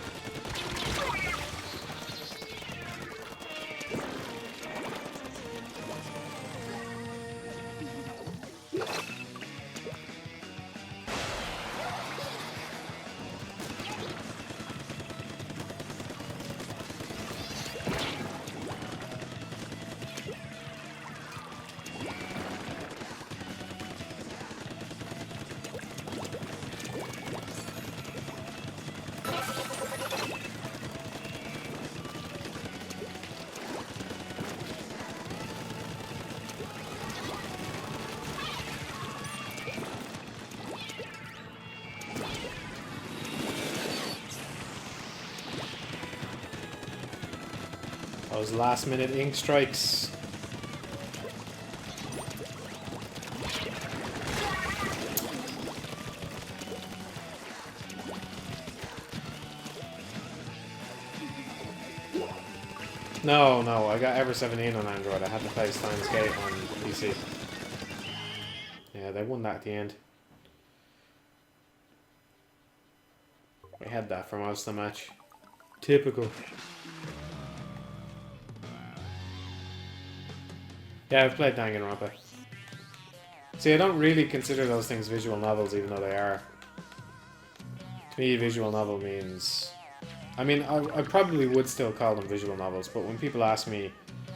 Those last minute ink strikes. No, I got Ever 17 on Android. I had to play Steins Gate on PC. Yeah, they won that at the end. We had that for most of the match. Typical. Yeah, I've played Danganronpa. See, I don't really consider those things visual novels, even though they are. To me, visual novel means... I mean, I probably would still call them visual novels, but when people ask me,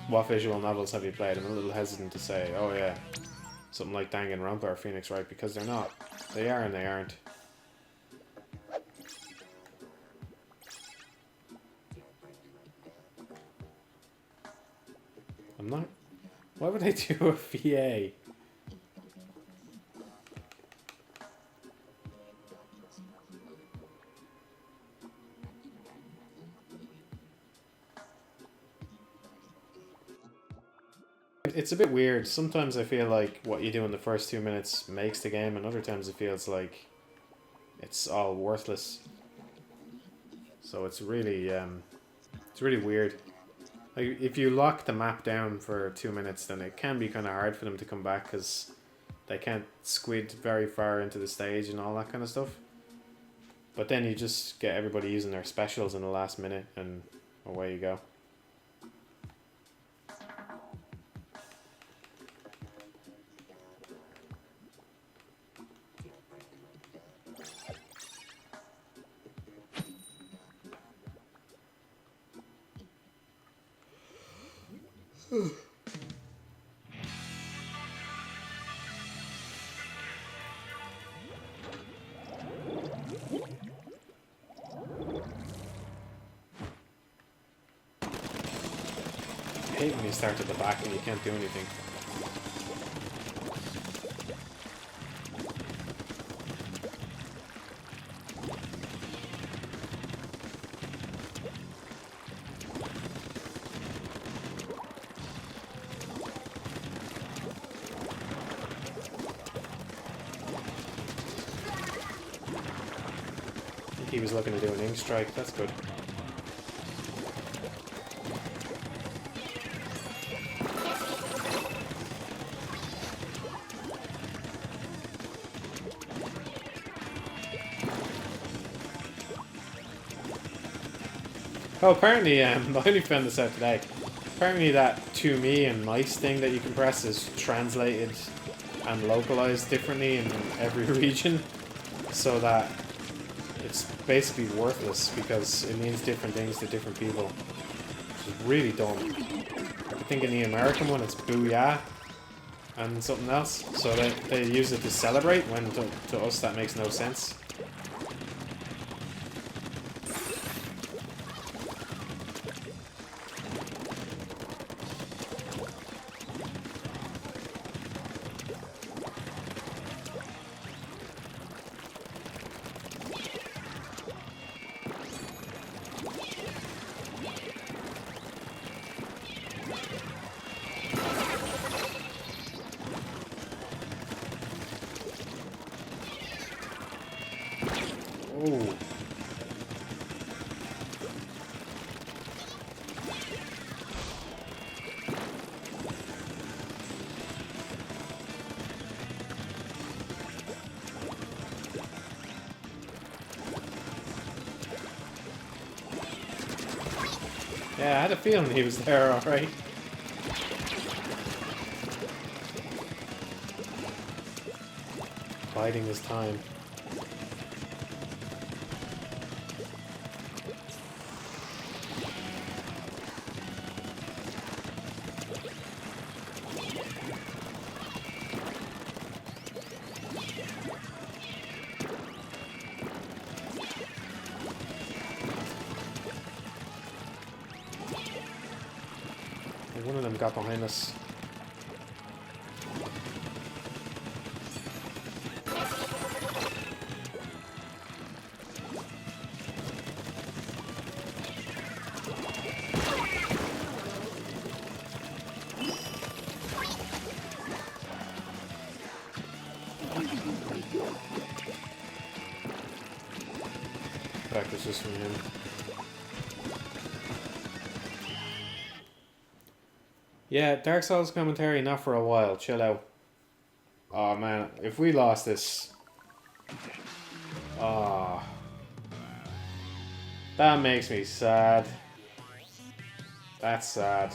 what visual novels have you played, I'm a little hesitant to say, oh yeah, something like Danganronpa or Phoenix Wright, because they're not. They are and they aren't. I'm not... Why would I do a VA? It's a bit weird. Sometimes I feel like what you do in the first 2 minutes makes the game, and other times it feels like it's all worthless. So it's really weird. Like, if you lock the map down for 2 minutes, then it can be kind of hard for them to come back because they can't squid very far into the stage and all that kind of stuff. But then you just get everybody using their specials in the last minute, and away you go. I hate when you start at the back and you can't do anything. I think he was looking to do an ink strike, that's good. Oh, apparently, I only found this out today. Apparently that to me and nice thing that you can press is translated and localized differently in every region, so that it's basically worthless because it means different things to different people, which is really dumb. I think in the American one it's booyah and something else, so they use it to celebrate, when to us that makes no sense. Oh. Yeah, I had a feeling he was there, alright. Biding his time. One of them got behind us. Practice this from him. Yeah, Dark Souls commentary, not for a while. Chill out. Oh man, if we lost this... Oh. That makes me sad. That's sad.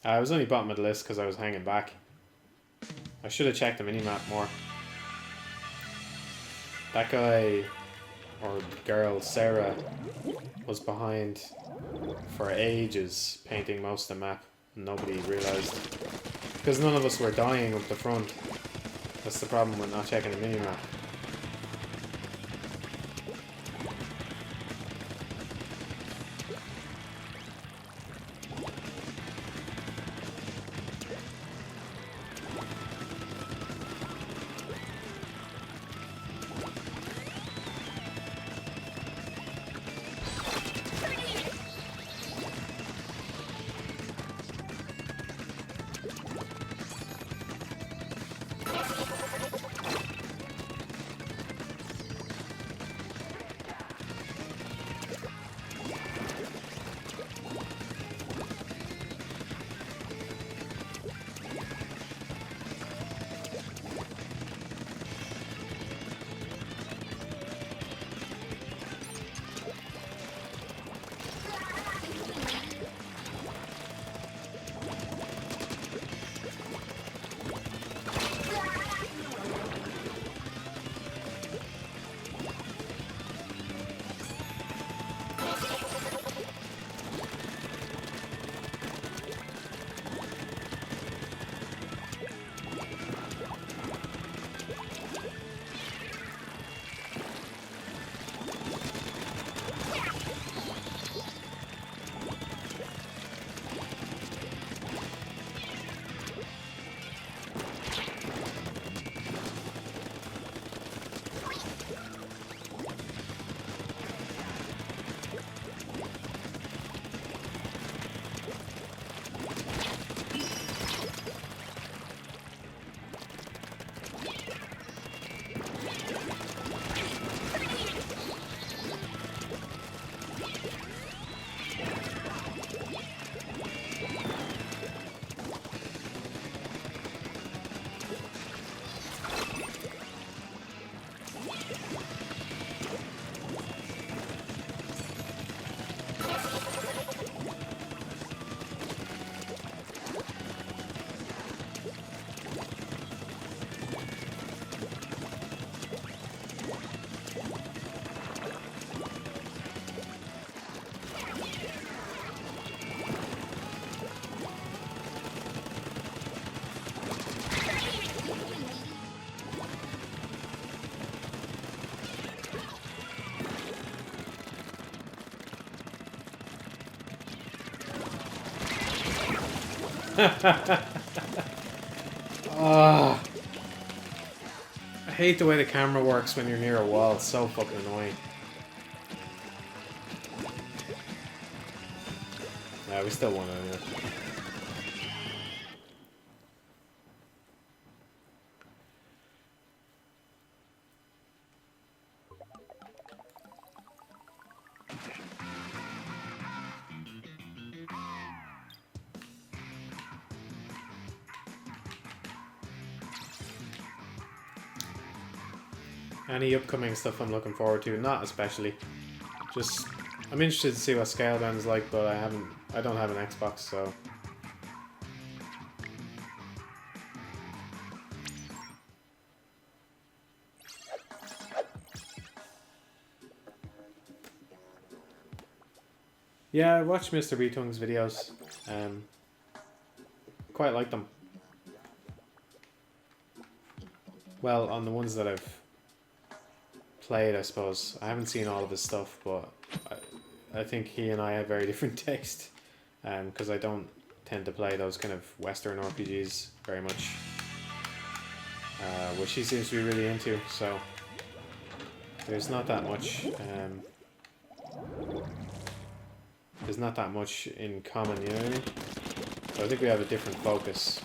I was only bottom of the list because I was hanging back. I should have checked the minimap more. That guy, or girl, Sarah, was behind for ages painting most of the map. Nobody realised. Because none of us were dying up the front. That's the problem with not checking the minimap. Oh, I hate the way the camera works when you're near a wall. It's so fucking annoying. Yeah, we still won anyway. Any upcoming stuff I'm looking forward to? Not especially. Just, I'm interested to see what Scalebound's like, but I don't have an Xbox, so. Yeah, I watched Mr. Beatung's videos. Quite like them. Well, on the ones that I've played, I suppose. I haven't seen all of his stuff, but I think he and I have very different taste. Because I don't tend to play those kind of Western RPGs very much. Which he seems to be really into, so there's not that much there's not that much in common, you know what I mean? So I think we have a different focus.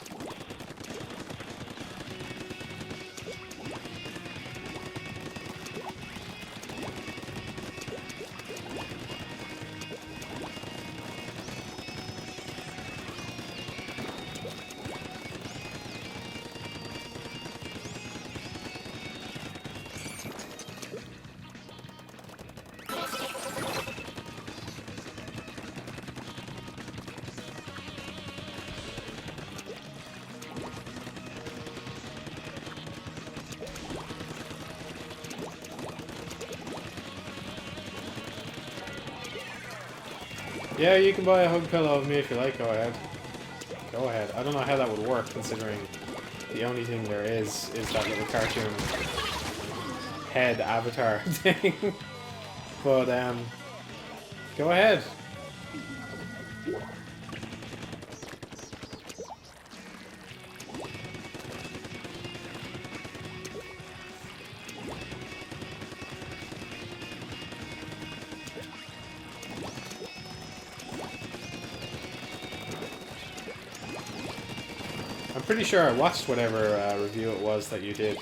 Yeah, you can buy a hug pillow of me if you like. Go ahead. Go ahead. I don't know how that would work, considering the only thing there is that little cartoon head avatar thing. But go ahead. I'm pretty sure I watched whatever review it was that you did,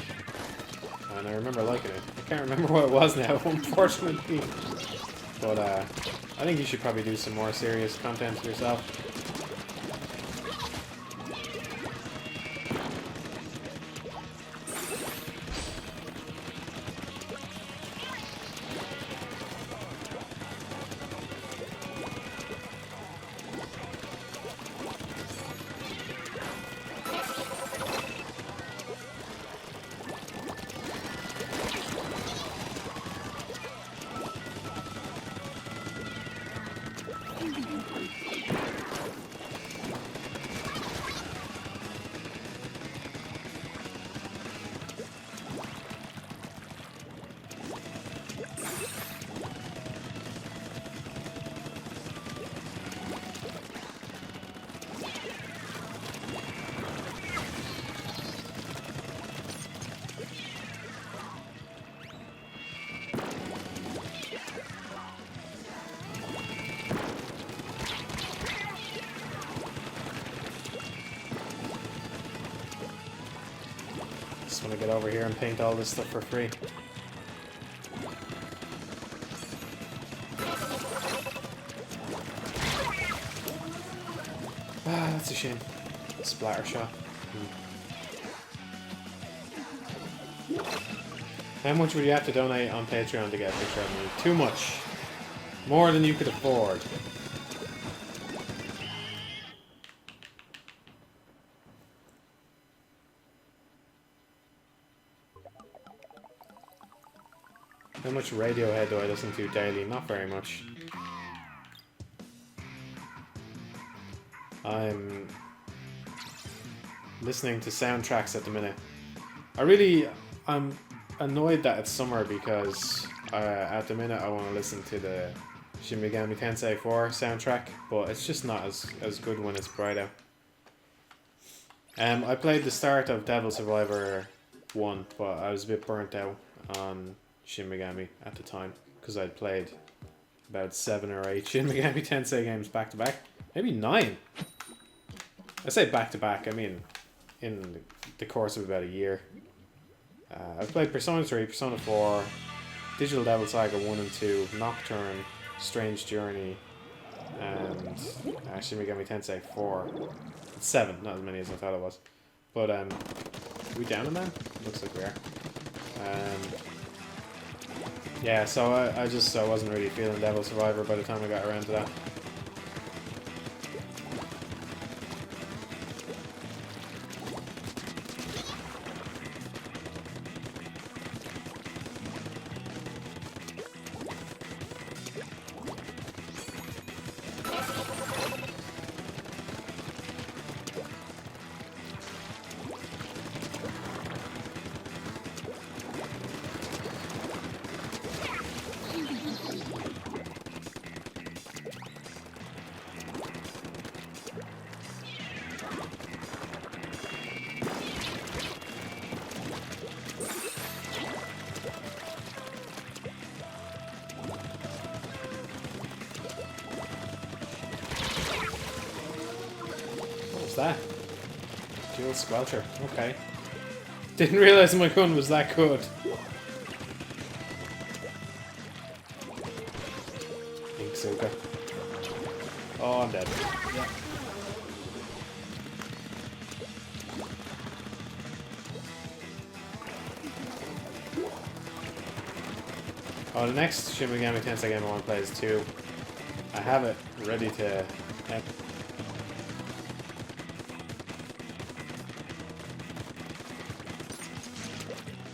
and I remember liking it. I can't remember what it was now, unfortunately. But I think you should probably do some more serious content yourself. Just want to get over here and paint all this stuff for free. Ah, that's a shame. Splatter shot. How much would you have to donate on Patreon to get a picture of me? Too much. More than you could afford. How much Radiohead do I listen to daily? Not very much. I'm listening to soundtracks at the minute. I'm annoyed that it's summer because at the minute I want to listen to the Shin Megami Tensei 4 soundtrack, but it's just not as good when it's bright out. I played the start of Devil Survivor 1, but I was a bit burnt out on Shin Megami at the time because I'd played about 7 or 8 Shin Megami Tensei games back to back. Maybe 9. I say back to back, I mean in the course of about a year. I've played Persona 3, Persona 4, Digital Devil Saga 1 and 2, Nocturne, Strange Journey, and Shin Megami Tensei 4. It's 7, not as many as I thought it was. But are we down on them? Looks like we are. Yeah, so I wasn't really feeling Devil Survivor by the time I got around to that. That? Dual Squelcher. Okay. Didn't realize my gun was that good. Inksuka. Oh, I'm dead. Yeah. Oh, the next Shin Megami Tensei game I want to play is 2. I have it ready to...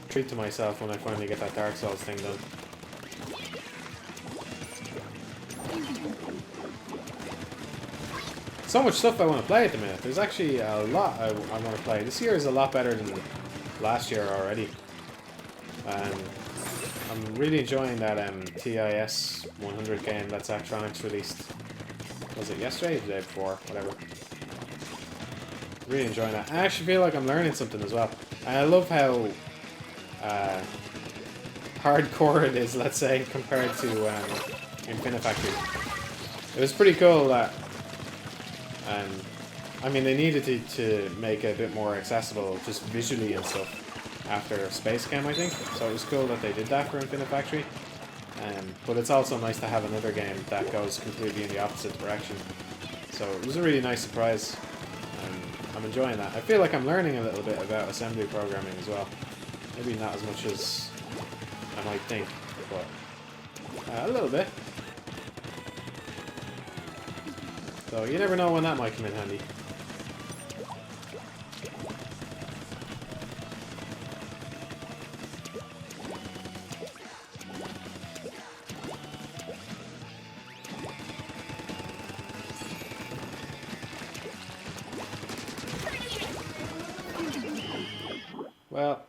treat to myself when I finally get that Dark Souls thing done. so much stuff I want to play at the minute. There's actually a lot I want to play. This year is a lot better than last year already. I'm really enjoying that TIS 100 game that Zachtronics released. Was it yesterday or the day before? Whatever. Really enjoying that. I actually feel like I'm learning something as well. And I love how hardcore it is, let's say, compared to Infinifactory. It was pretty cool that I mean, they needed to make it a bit more accessible just visually and stuff after Space Cam, I think. So it was cool that they did that for Infinifactory. But it's also nice to have another game that goes completely in the opposite direction. So it was a really nice surprise. I'm enjoying that. I feel like I'm learning a little bit about assembly programming as well. Maybe not as much as I might think, but a little bit. So you never know when that might come in handy. Well,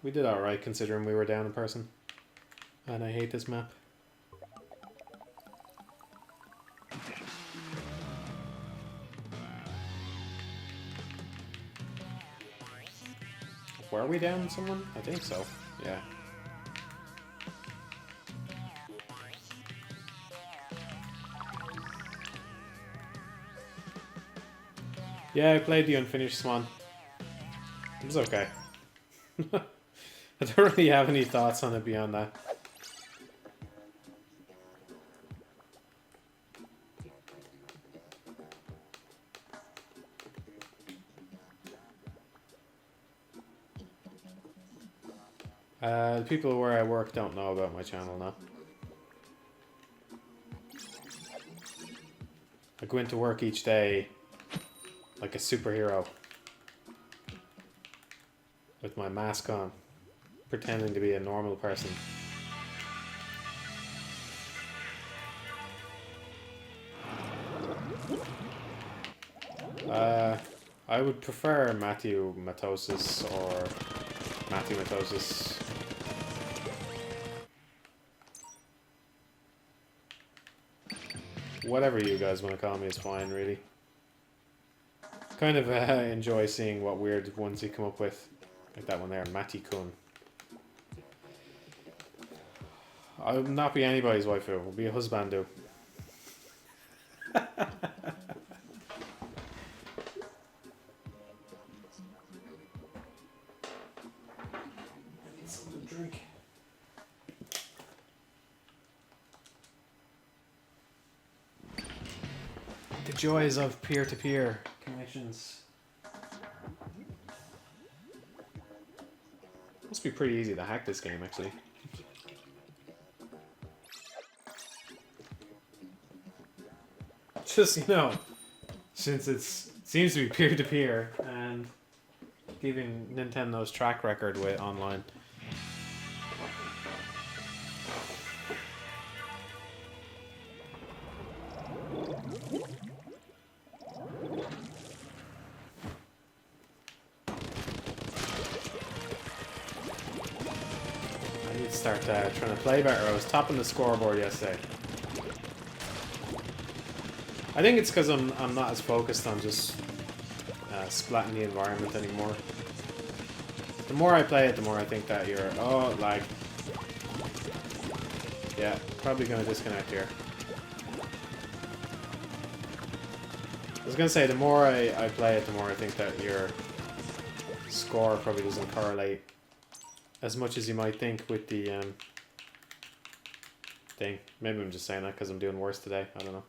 we did alright considering we were down in person. And I hate this map. Were we down someone? I think so. Yeah. Yeah, I played the unfinished Swan. It was okay. I don't really have any thoughts on it beyond that. The people where I work don't know about my channel now. I go into work each day like a superhero with my mask on, pretending to be a normal person. I would prefer Matthew Matosis or Matthew Matosis. Whatever you guys want to call me is fine, really. Kind of enjoy seeing what weird ones you come up with. Like that one there, Matty Kun. I will not be anybody's waifu, I will be a husbandu. Drink. The joys of peer-to-peer connections. Must be pretty easy to hack this game, actually. Just, you know, since it seems to be peer-to-peer and giving Nintendo's track record with online. Start trying to play better. I was topping the scoreboard yesterday. I think it's because I'm not as focused on just splatting the environment anymore. The more I play it, the more I think that you're... Oh, lag. Yeah, probably going to disconnect here. I was going to say, the more I play it, the more I think that your score probably doesn't correlate as much as you might think with the thing. Maybe I'm just saying that because I'm doing worse today. I don't know.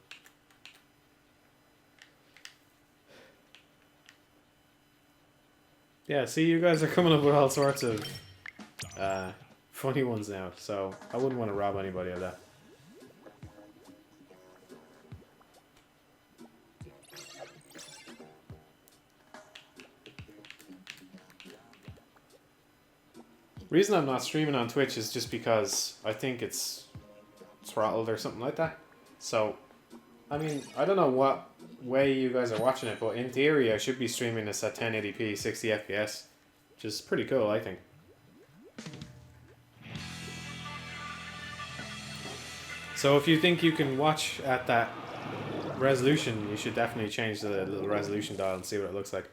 Yeah, see, you guys are coming up with all sorts of funny ones now, so I wouldn't want to rob anybody of that. The reason I'm not streaming on Twitch is just because I think it's throttled or something like that. So, I mean, I don't know what way you guys are watching it, but in theory I should be streaming this at 1080p 60 FPS, which is pretty cool, I think. So if you think you can watch at that resolution, you should definitely change the little resolution dial and see what it looks like.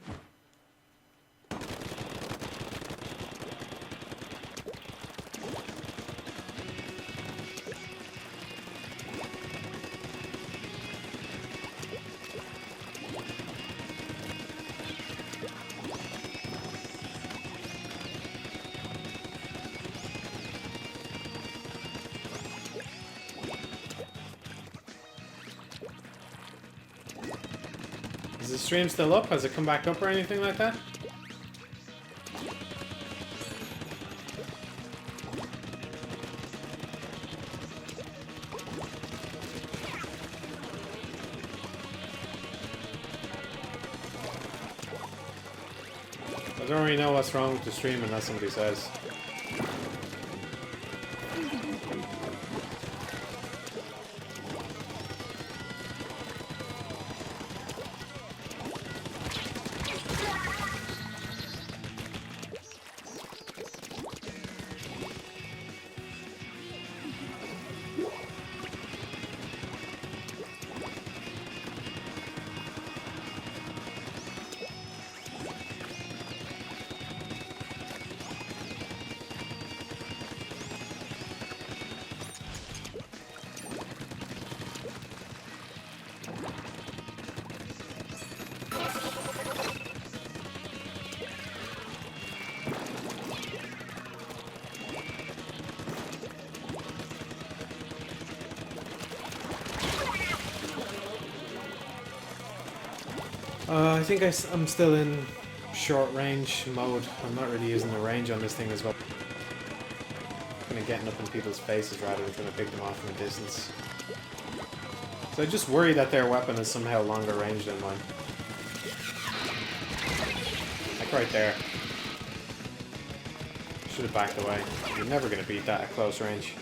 Is the stream still up? Has it come back up or anything like that? I don't really know what's wrong with the stream unless somebody says. I think I'm still in short range mode. I'm not really using the range on this thing as well. Kind of getting up in people's faces rather than trying to pick them off from a distance. So I just worry that their weapon is somehow longer range than mine. Like right there. Should have backed away. You're never going to beat that at close range.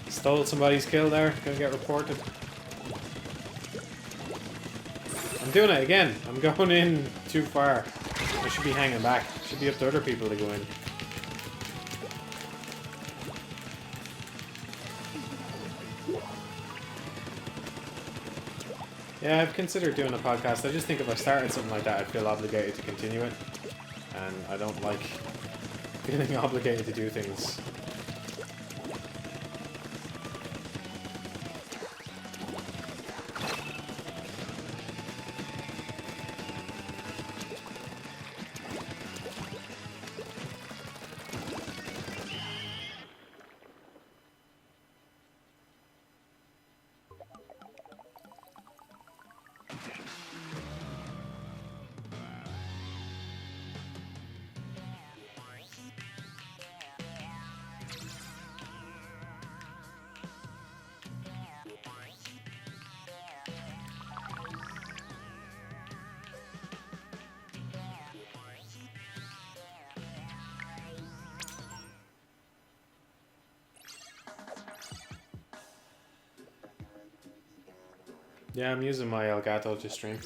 Stole somebody's kill there. Gonna get reported. I'm doing it again. I'm going in too far. I should be hanging back. Should be up to other people to go in. Yeah, I've considered doing a podcast. I just think if I started something like that, I'd feel obligated to continue it. And I don't like feeling obligated to do things. Yeah, I'm using my Elgato to stream.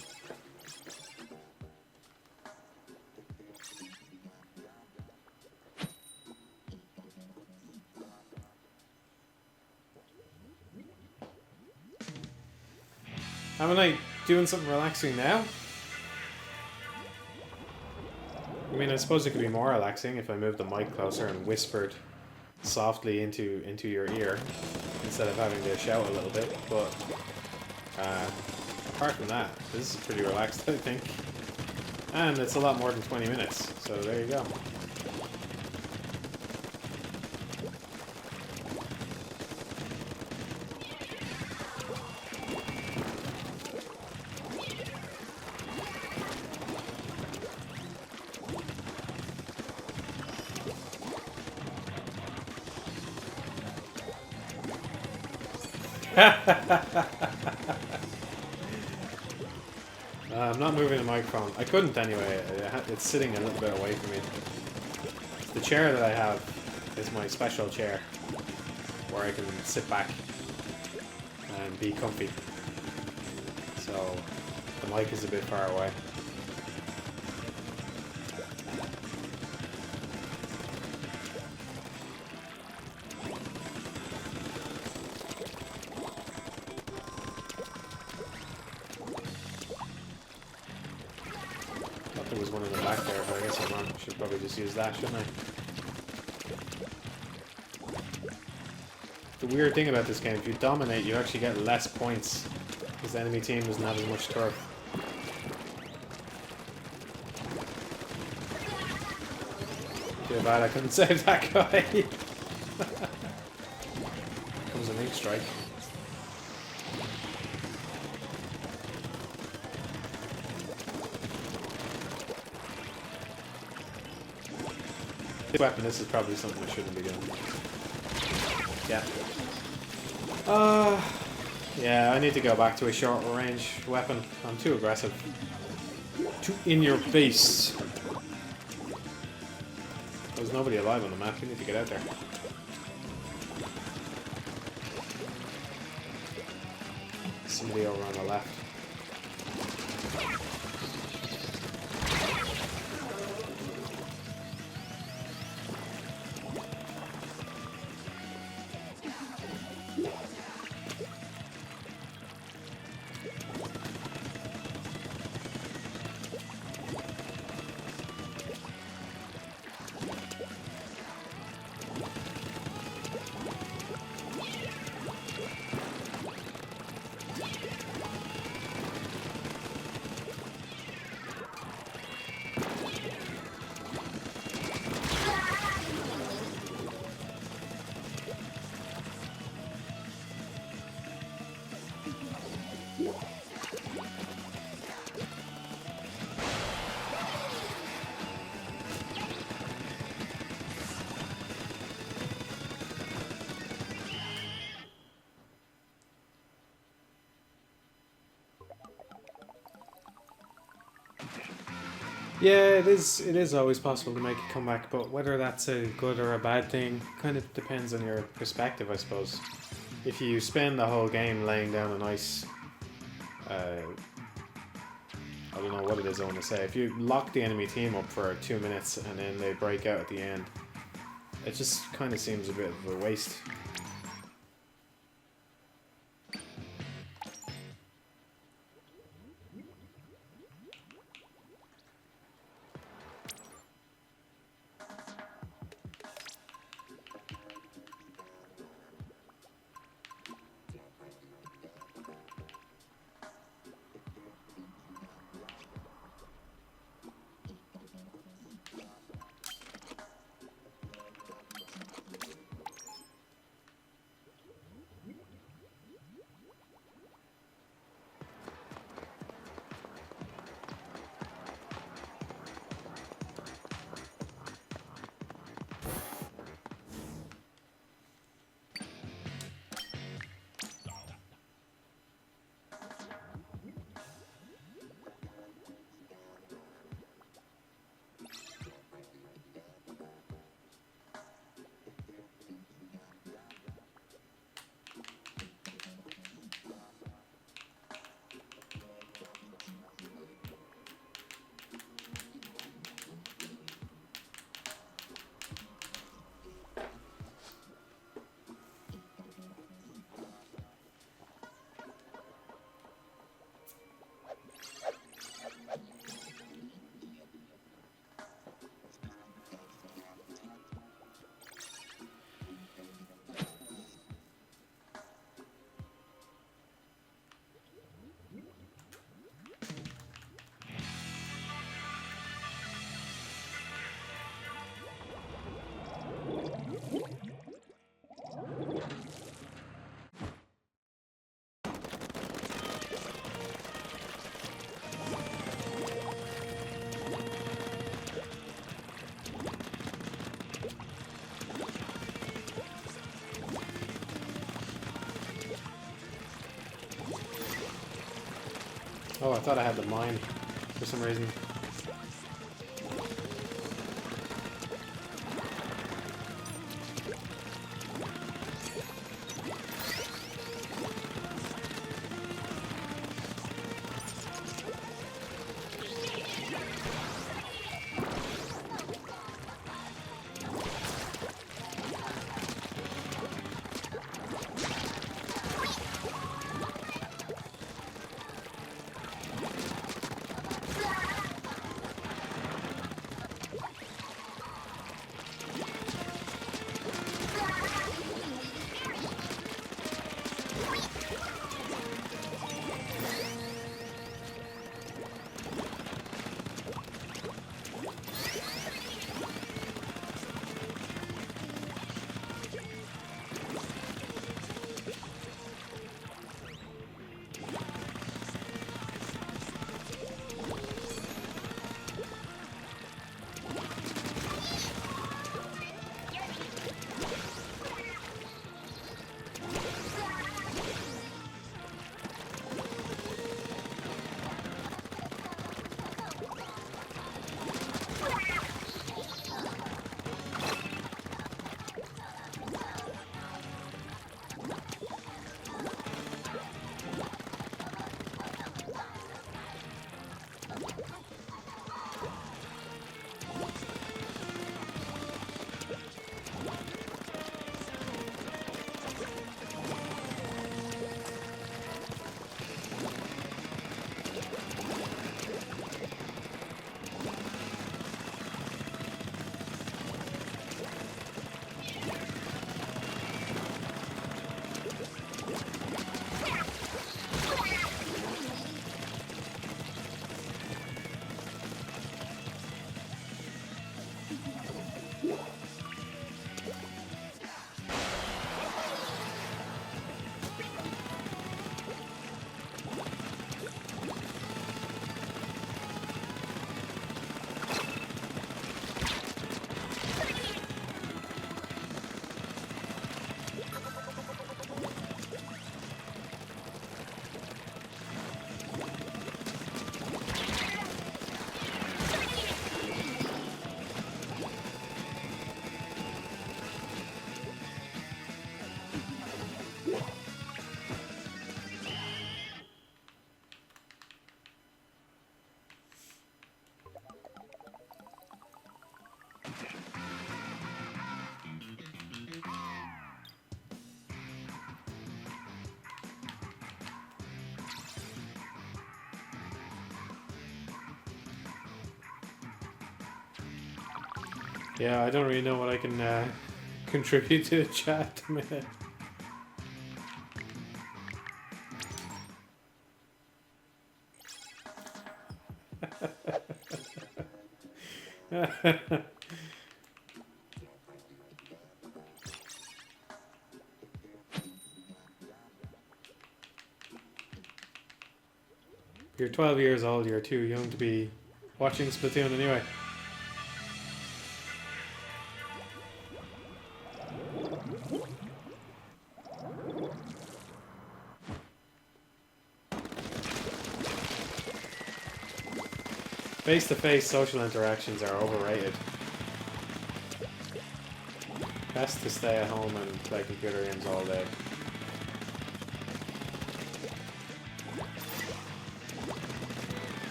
Am I doing something relaxing now? I mean, I suppose it could be more relaxing if I moved the mic closer and whispered softly into your ear instead of having to shout a little bit, but apart from that, this is pretty relaxed, I think. And it's a lot more than 20 minutes, so there you go. I'm not moving the microphone. I couldn't anyway. It's sitting a little bit away from me. The chair that I have is my special chair, where I can sit back and be comfy. So the mic is a bit far away. There was one in the back there, but I guess I'm wrong. Should probably just use that, shouldn't I? The weird thing about this game, if you dominate, you actually get less points, because the enemy team doesn't have as much turf. Feel bad I couldn't save that guy. Comes an ink strike. This weapon, this is probably something I shouldn't be doing. Yeah. Yeah, I need to go back to a short range weapon. I'm too aggressive. Too in your face. There's nobody alive on the map. You need to get out there. Somebody over on the left. Yeah, it is always possible to make a comeback, but whether that's a good or a bad thing kind of depends on your perspective, I suppose. If you spend the whole game laying down a nice, I don't know what it is I want to say, if you lock the enemy team up for 2 minutes and then they break out at the end, it just kind of seems a bit of a waste. Oh, I thought I had the mine for some reason. Yeah, I don't really know what I can contribute to the chat at the minute. You're 12 years old, you're too young to be watching Splatoon anyway. Face-to-face social interactions are overrated. Best to stay at home and play computer games all day.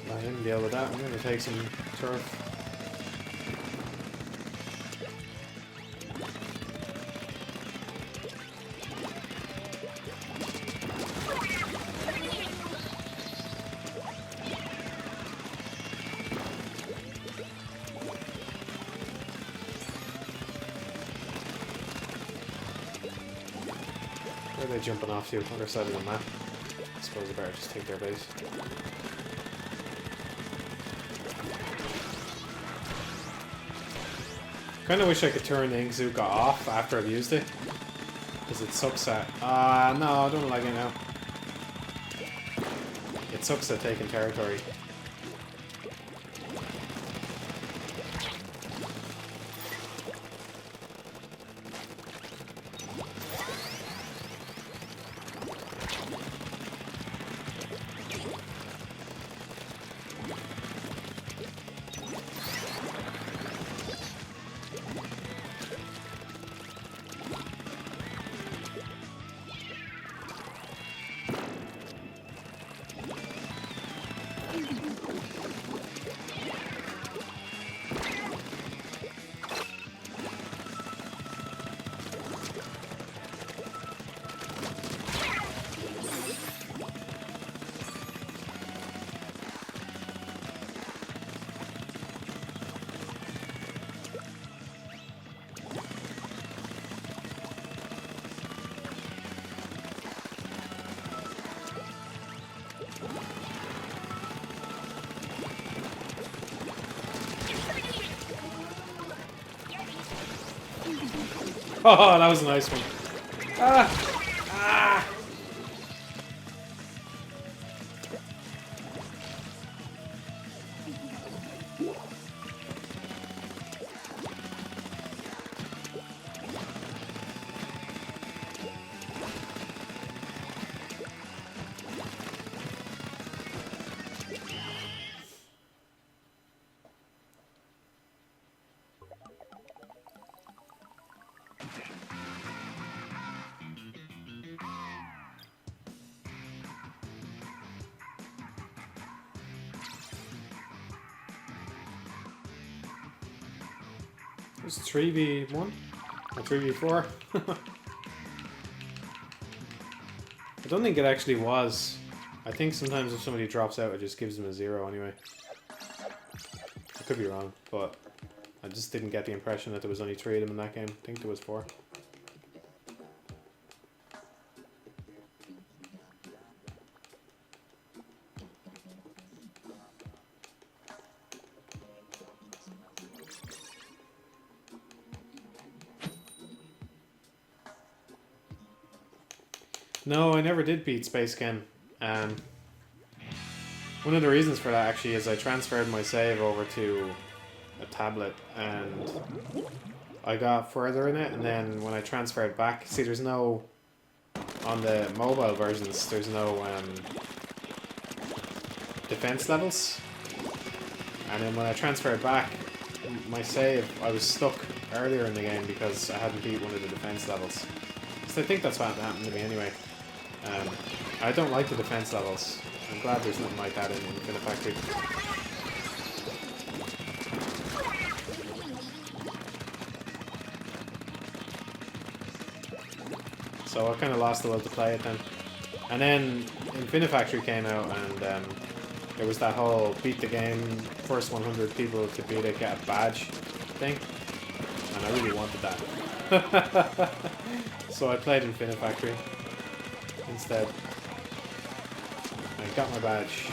I didn't deal with that. I'm going to take some turf. Where are they jumping off to? Other side of the map. I suppose I better just take their base. Kind of wish I could turn the Inkzooka off after I've used it. Because it sucks at... no, I don't like it now. It sucks at taking territory. Oh, that was a nice one. Ah! Ah! It was 3v1 or 3v4. I don't think it actually was. I think sometimes if somebody drops out, it just gives them a 0 anyway. I could be wrong, but I just didn't get the impression that there was only 3 of them in that game. I think there was 4. No, I never did beat Space Ken. One of the reasons for that actually is I transferred my save over to a tablet and I got further in it, and then when I transferred back, see there's no, on the mobile versions, there's no defense levels, and then when I transferred back, my save, I was stuck earlier in the game because I hadn't beat one of the defense levels. So I think that's what happened to me anyway. I don't like the defense levels. I'm glad there's nothing like that in Infinite Factory. So I kind of lost the will to play it then. And then Infinite Factory came out, and there was that whole beat the game, first 100 people to beat it, get a badge thing. And I really wanted that. So I played Infinite Factory instead. I got my badge.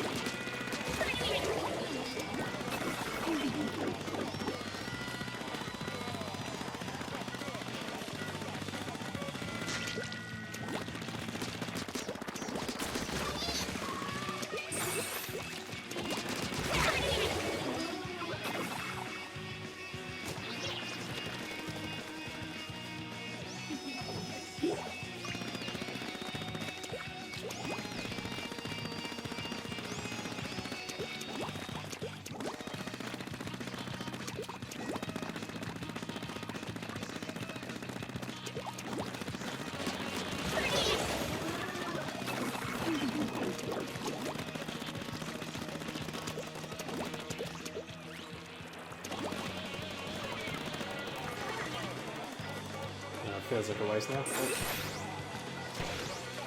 Feels like a waste now.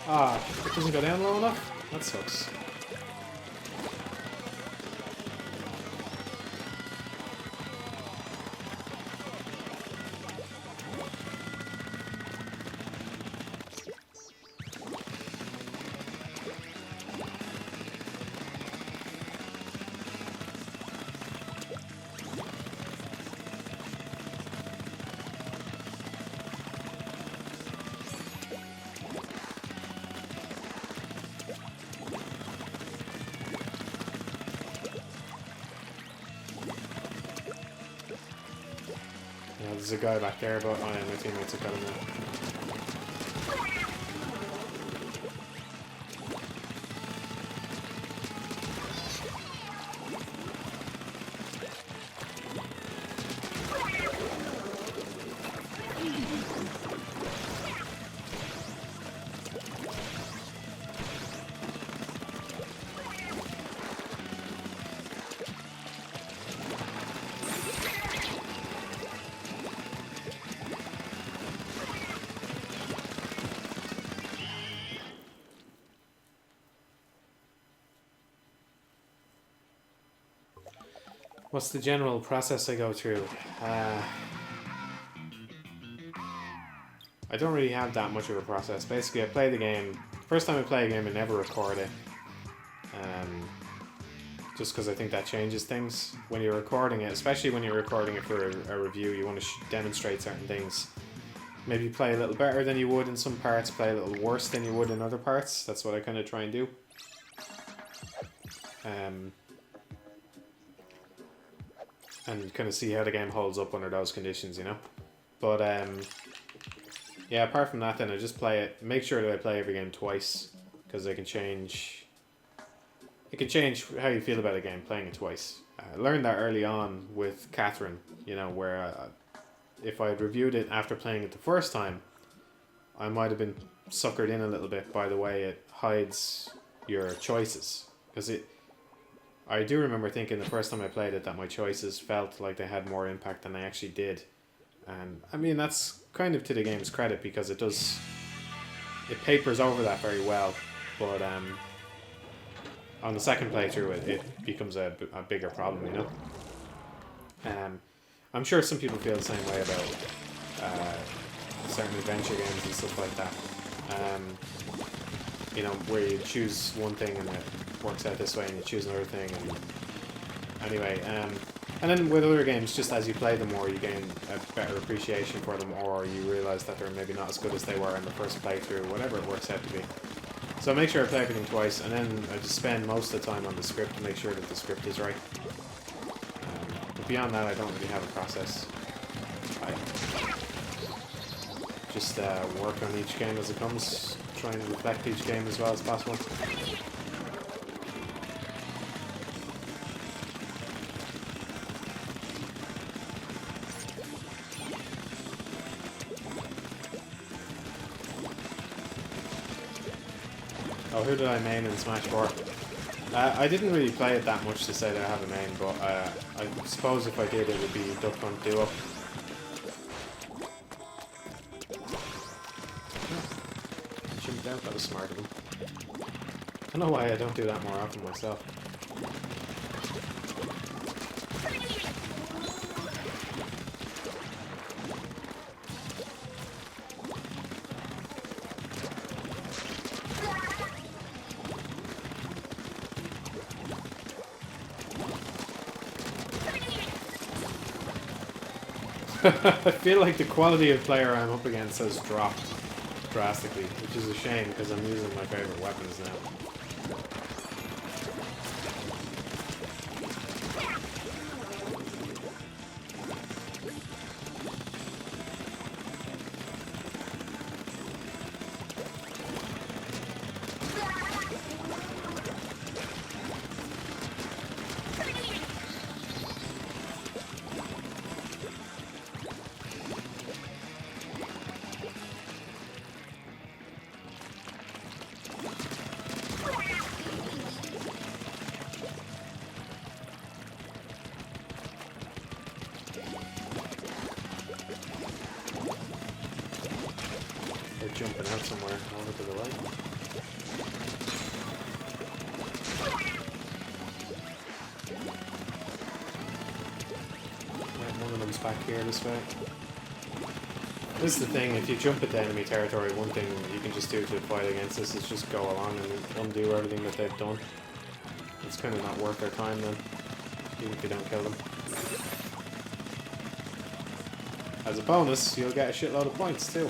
Ah, it doesn't go down low enough? That sucks. there's a guy back there, but oh yeah, my teammates have got him now. What's the general process I go through? I don't really have that much of a process. Basically, I play the game. First time I play a game, I never record it. Just because I think that changes things. When you're recording it, especially when you're recording it for a review, you want to demonstrate certain things. Maybe play a little better than you would in some parts, play a little worse than you would in other parts. That's what I kind of try and do. And kind of see how the game holds up under those conditions, you know? But, yeah, apart from that, then I just play it. Make sure that I play every game twice, because it can change how you feel about a game playing it twice. I learned that early on with Catherine, you know, where if I had reviewed it after playing it the first time, I might have been suckered in a little bit by the way it hides your choices. Because I do remember thinking the first time I played it that my choices felt like they had more impact than they actually did. And I mean, that's kind of to the game's credit, because it papers over that very well. But on the second playthrough, it becomes a bigger problem, you know? I'm sure some people feel the same way about certain adventure games and stuff like that. You know, where you choose one thing and it works out this way, and you choose another thing, and anyway, and then with other games, just as you play them more, you gain a better appreciation for them, or you realise that they're maybe not as good as they were in the first playthrough, whatever it works out to be. So I make sure I play everything twice, and then I just spend most of the time on the script to make sure that the script is right. But beyond that, I don't really have a process. I just work on each game as it comes, try and reflect each game as well as possible. Oh, who did I main in Smash 4? I didn't really play it that much to say that I have a main, but I suppose if I did, it would be Duck Hunt Duo. Jumped out, that was smart of him. I don't know why I don't do that more often myself. I feel like the quality of player I'm up against has dropped drastically, which is a shame because I'm using my favourite weapons now. Jumping out somewhere over to the right. Right, one of them's back here this way. This is the thing, if you jump into enemy territory, one thing you can just do to fight against this is just go along and undo everything that they've done. It's kind of not worth their time then, even if you don't kill them. As a bonus, you'll get a shitload of points too.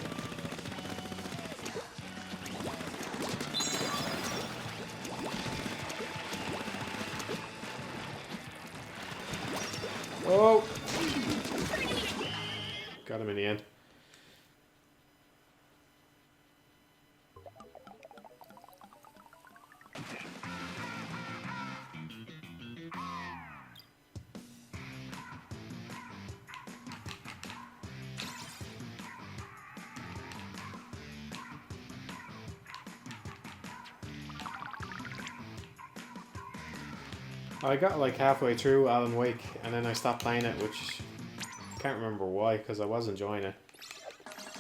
I got like halfway through Alan Wake and then I stopped playing it, which I can't remember why, because I was enjoying it.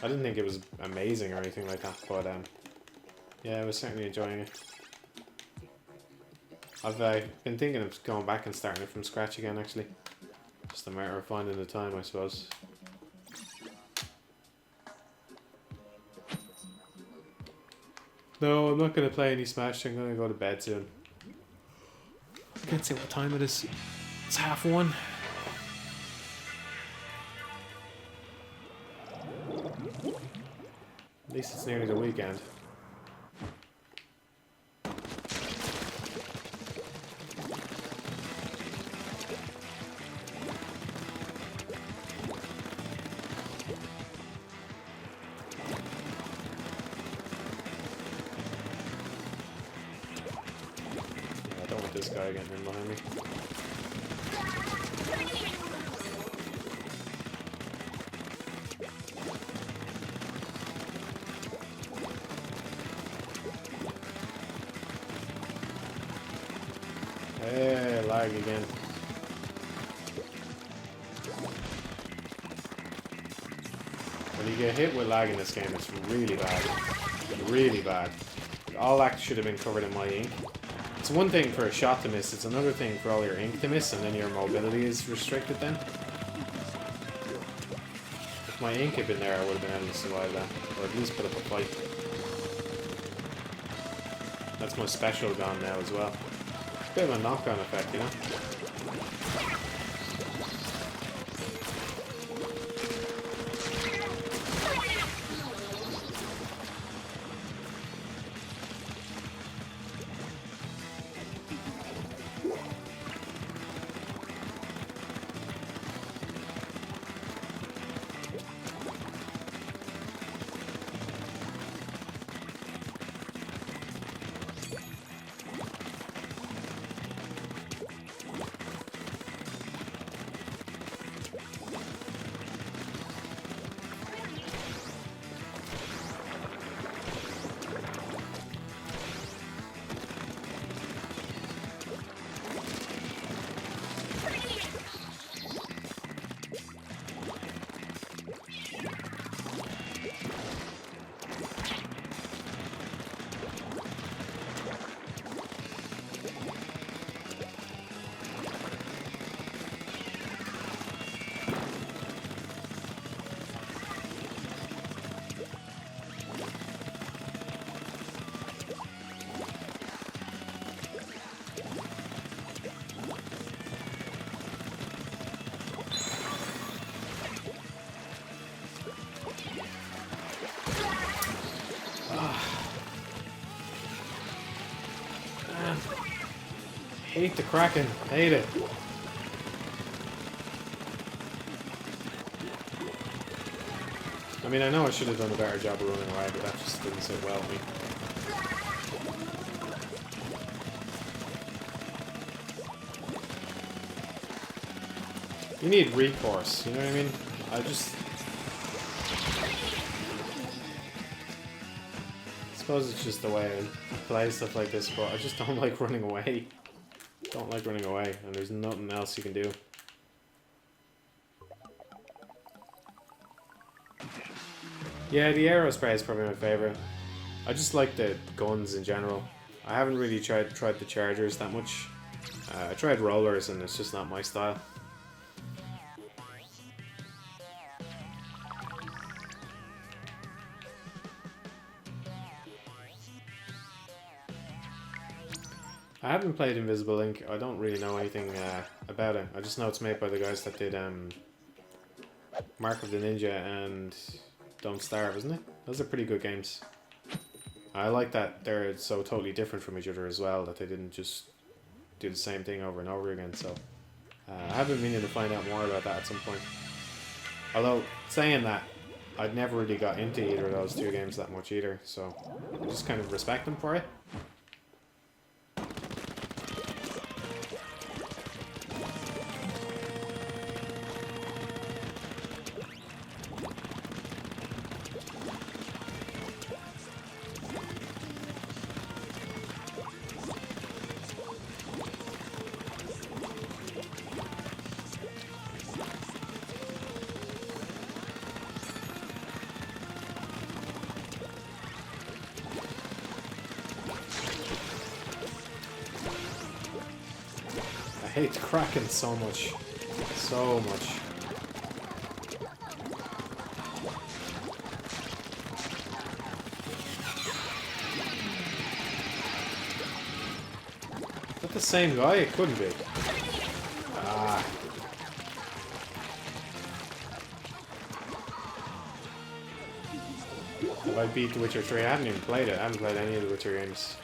I didn't think it was amazing or anything like that, but yeah, I was certainly enjoying it. I've been thinking of going back and starting it from scratch again, actually. Just a matter of finding the time, I suppose. No, I'm not going to play any Smash. I'm going to go to bed soon. I can't see what time it is. It's 1:30. At least it's nearly the weekend. I don't want this guy getting in behind me. Hey, lag again. When you get hit with lag in this game, it's really bad. Really bad. All that should have been covered in my ink. It's one thing for a shot to miss, it's another thing for all your ink to miss, and then your mobility is restricted then. If my ink had been there, I would have been able to survive that. Or at least put up a fight. That's my special gone now as well. Bit of a knock-on effect, you know? Hate the Kraken. Hate it. I mean, I know I should have done a better job of running away, but that just didn't sit well with me. You need recourse, you know what I mean? I suppose it's just the way I play stuff like this, but I just don't like running away. Don't like running away, and there's nothing else you can do. Yeah, the aerospray is probably my favorite. I just like the guns in general. I haven't really tried the chargers that much. I tried rollers, and it's just not my style. I haven't played Invisible Ink. I don't really know anything about it. I just know it's made by the guys that did Mark of the Ninja and Don't Starve, isn't it? Those are pretty good games. I like that they're so totally different from each other as well, that they didn't just do the same thing over and over again. So I have been meaning to find out more about that at some point. Although, saying that, I'd never really got into either of those two games that much either, so I just kind of respect them for it. hate Kraken so much. So much. Is that the same guy? It couldn't be. Ah. If I beat The Witcher 3, I haven't even played it. I haven't played any of the Witcher games.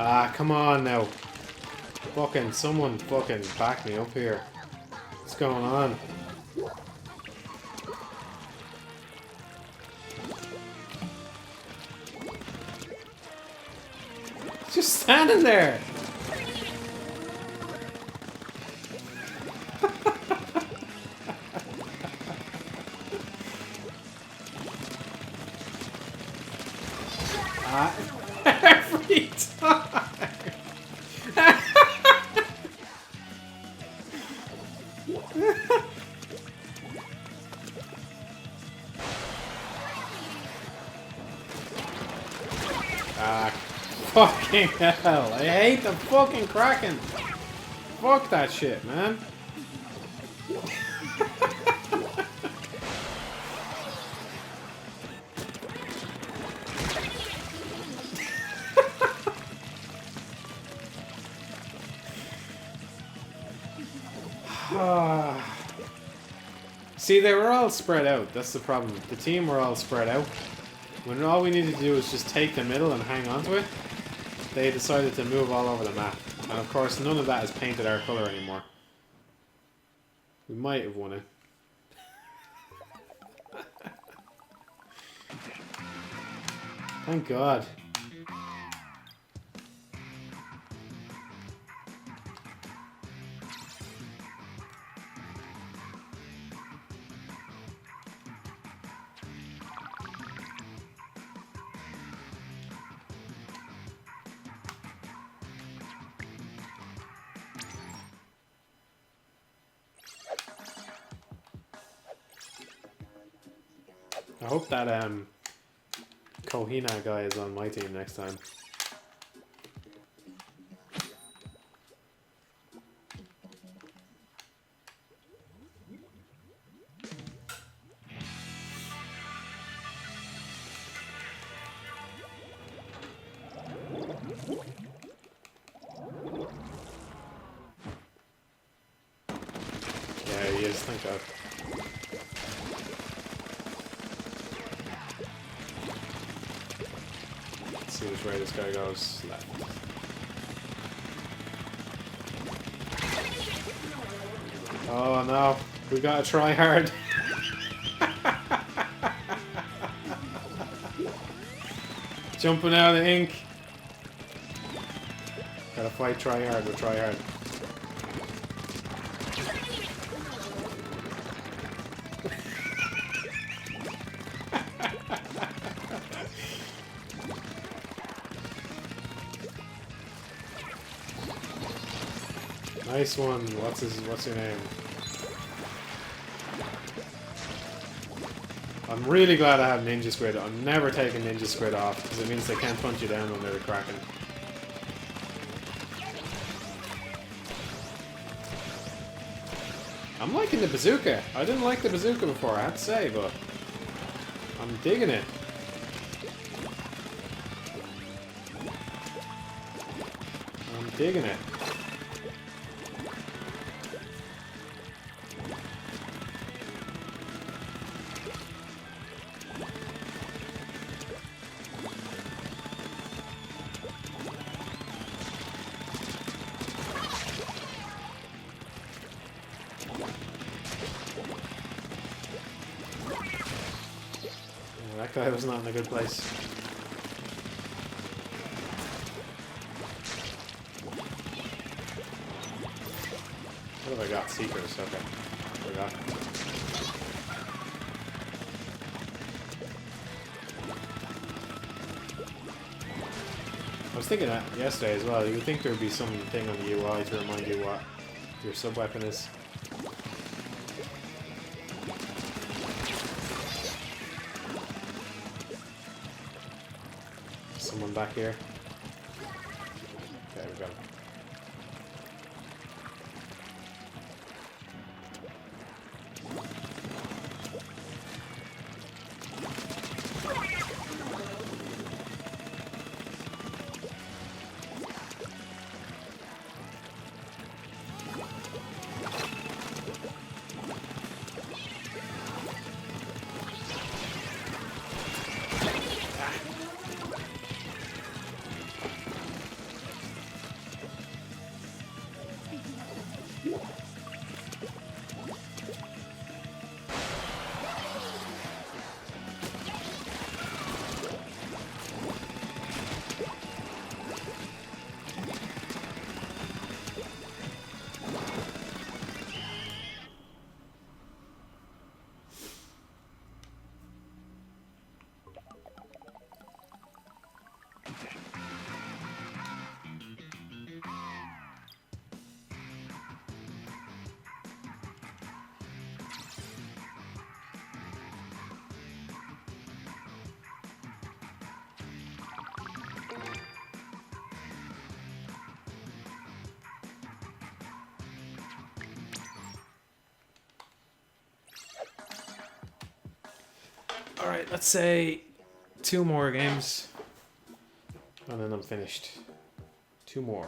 Ah, come on now. Fucking, someone fucking back me up here. What's going on? Just standing there! Every time! Fucking hell, I hate the fucking Kraken! Fuck that shit, man! See, they were all spread out. That's the problem. The team were all spread out. When all we needed to do was just take the middle and hang on to it, they decided to move all over the map. And of course, none of that is painted our colour anymore. We might have won it. Thank God. I hope that Kohina guy is on my team next time. Yeah, he is, thank God. See which way this guy goes. Left. Oh no, we gotta try hard. Jumping out of the ink. Gotta fight, try hard, we'll try hard. Nice one. What's your name? I'm really glad I have Ninja Squid. I'm never taking Ninja Squid off because it means they can't punch you down when they're cracking. I'm liking the bazooka. I didn't like the bazooka before, I have to say, but I'm digging it. I'm digging it. That guy was not in a good place. What have I got? Seekers, okay. Forgot. I was thinking that yesterday as well. You would think there would be something on the UI to remind you what your sub-weapon is. Someone back here. Okay, we got him. Alright, let's say 2 more games. And then I'm finished. 2 more.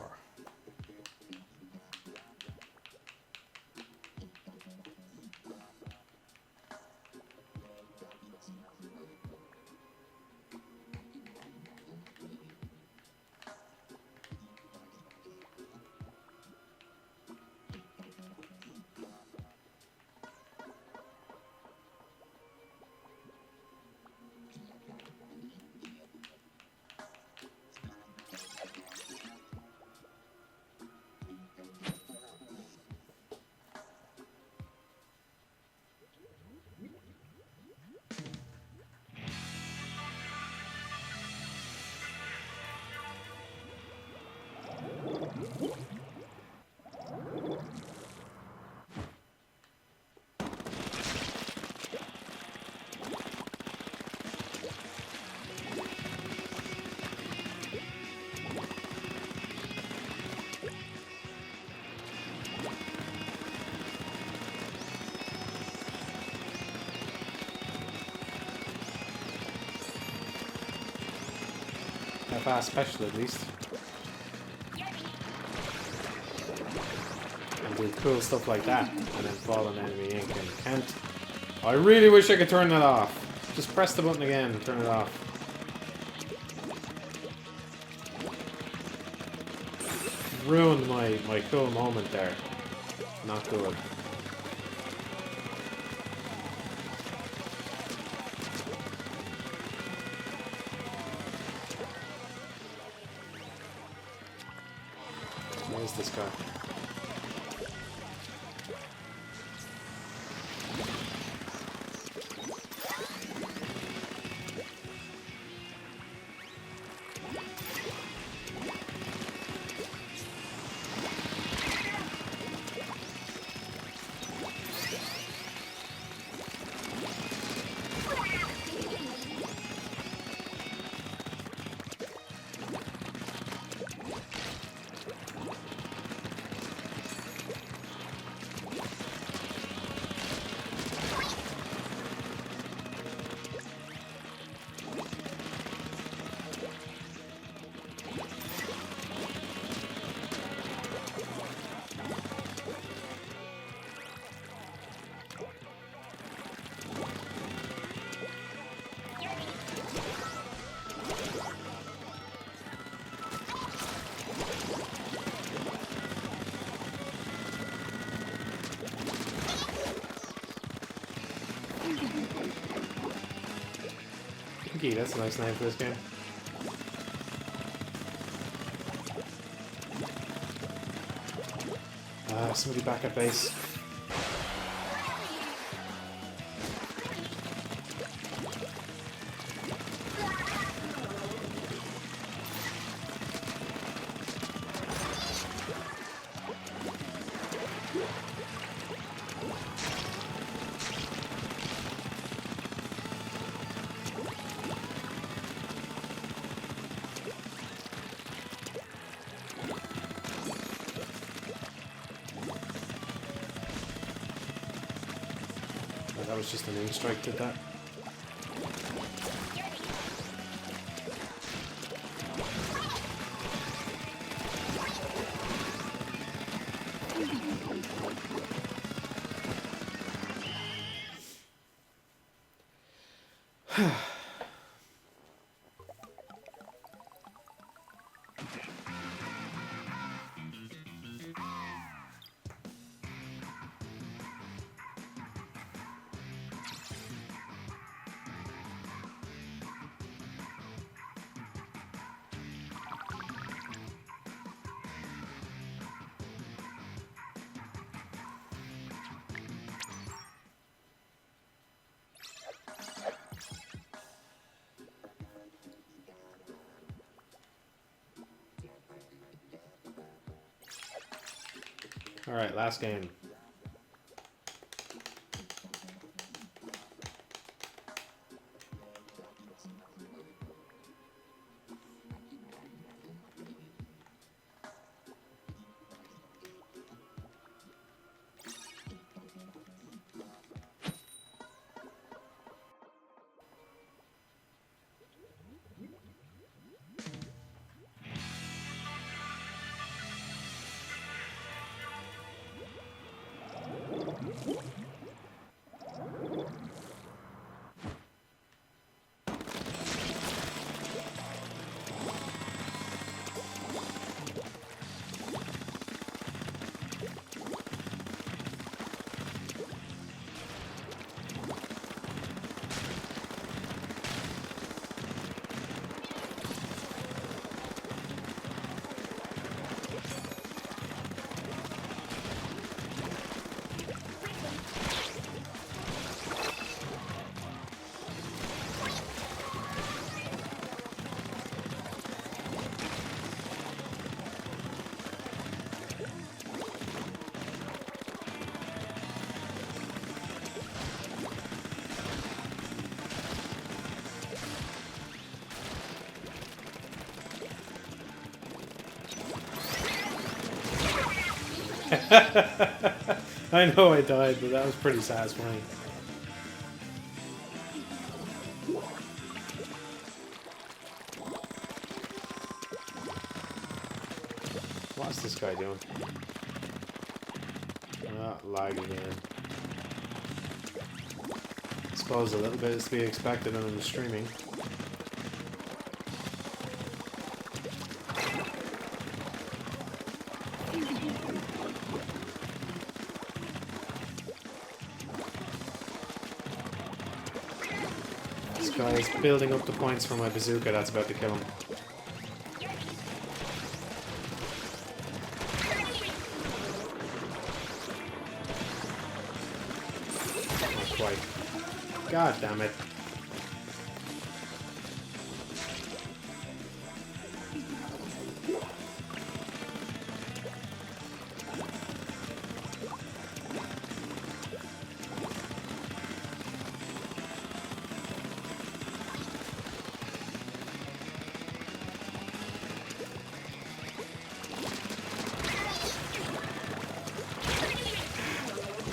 Fast special at least. And do cool stuff like that and then fall on enemy ink and you can't. I really wish I could turn that off. Just press the button again and turn it off. Ruined my cool moment there. Not good. Where's this guy? Stinky, that's a nice name for this game. Somebody back at base. That was just an aim strike, did that? Alright, last game. I know I died, but that was pretty satisfying. What's this guy doing? Ah, lag again. I suppose a little bit is to be expected when I'm streaming. This guy is building up the points for my bazooka that's about to kill him. Not quite. God damn it.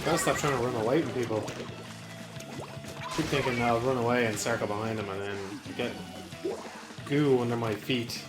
Gotta stop trying to run away from people. Keep thinking I'll run away and circle behind them and then get goo under my feet.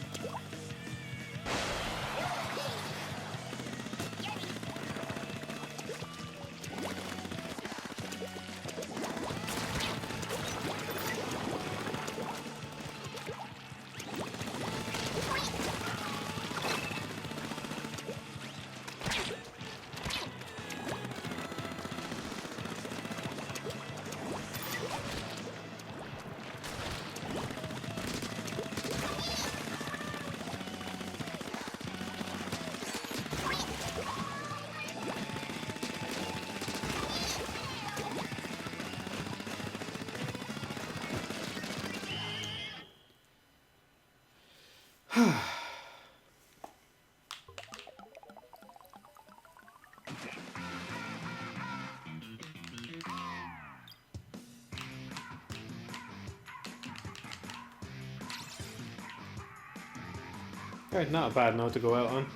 Alright, not a bad note to go out on.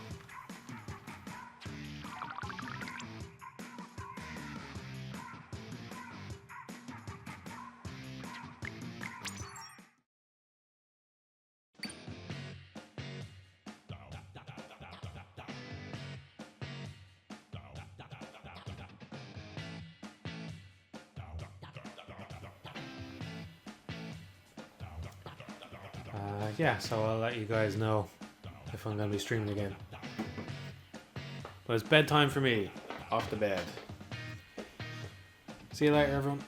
Yeah, so I'll let you guys know if I'm going to be streaming again. But it's bedtime for me. Off to bed. See you later, everyone.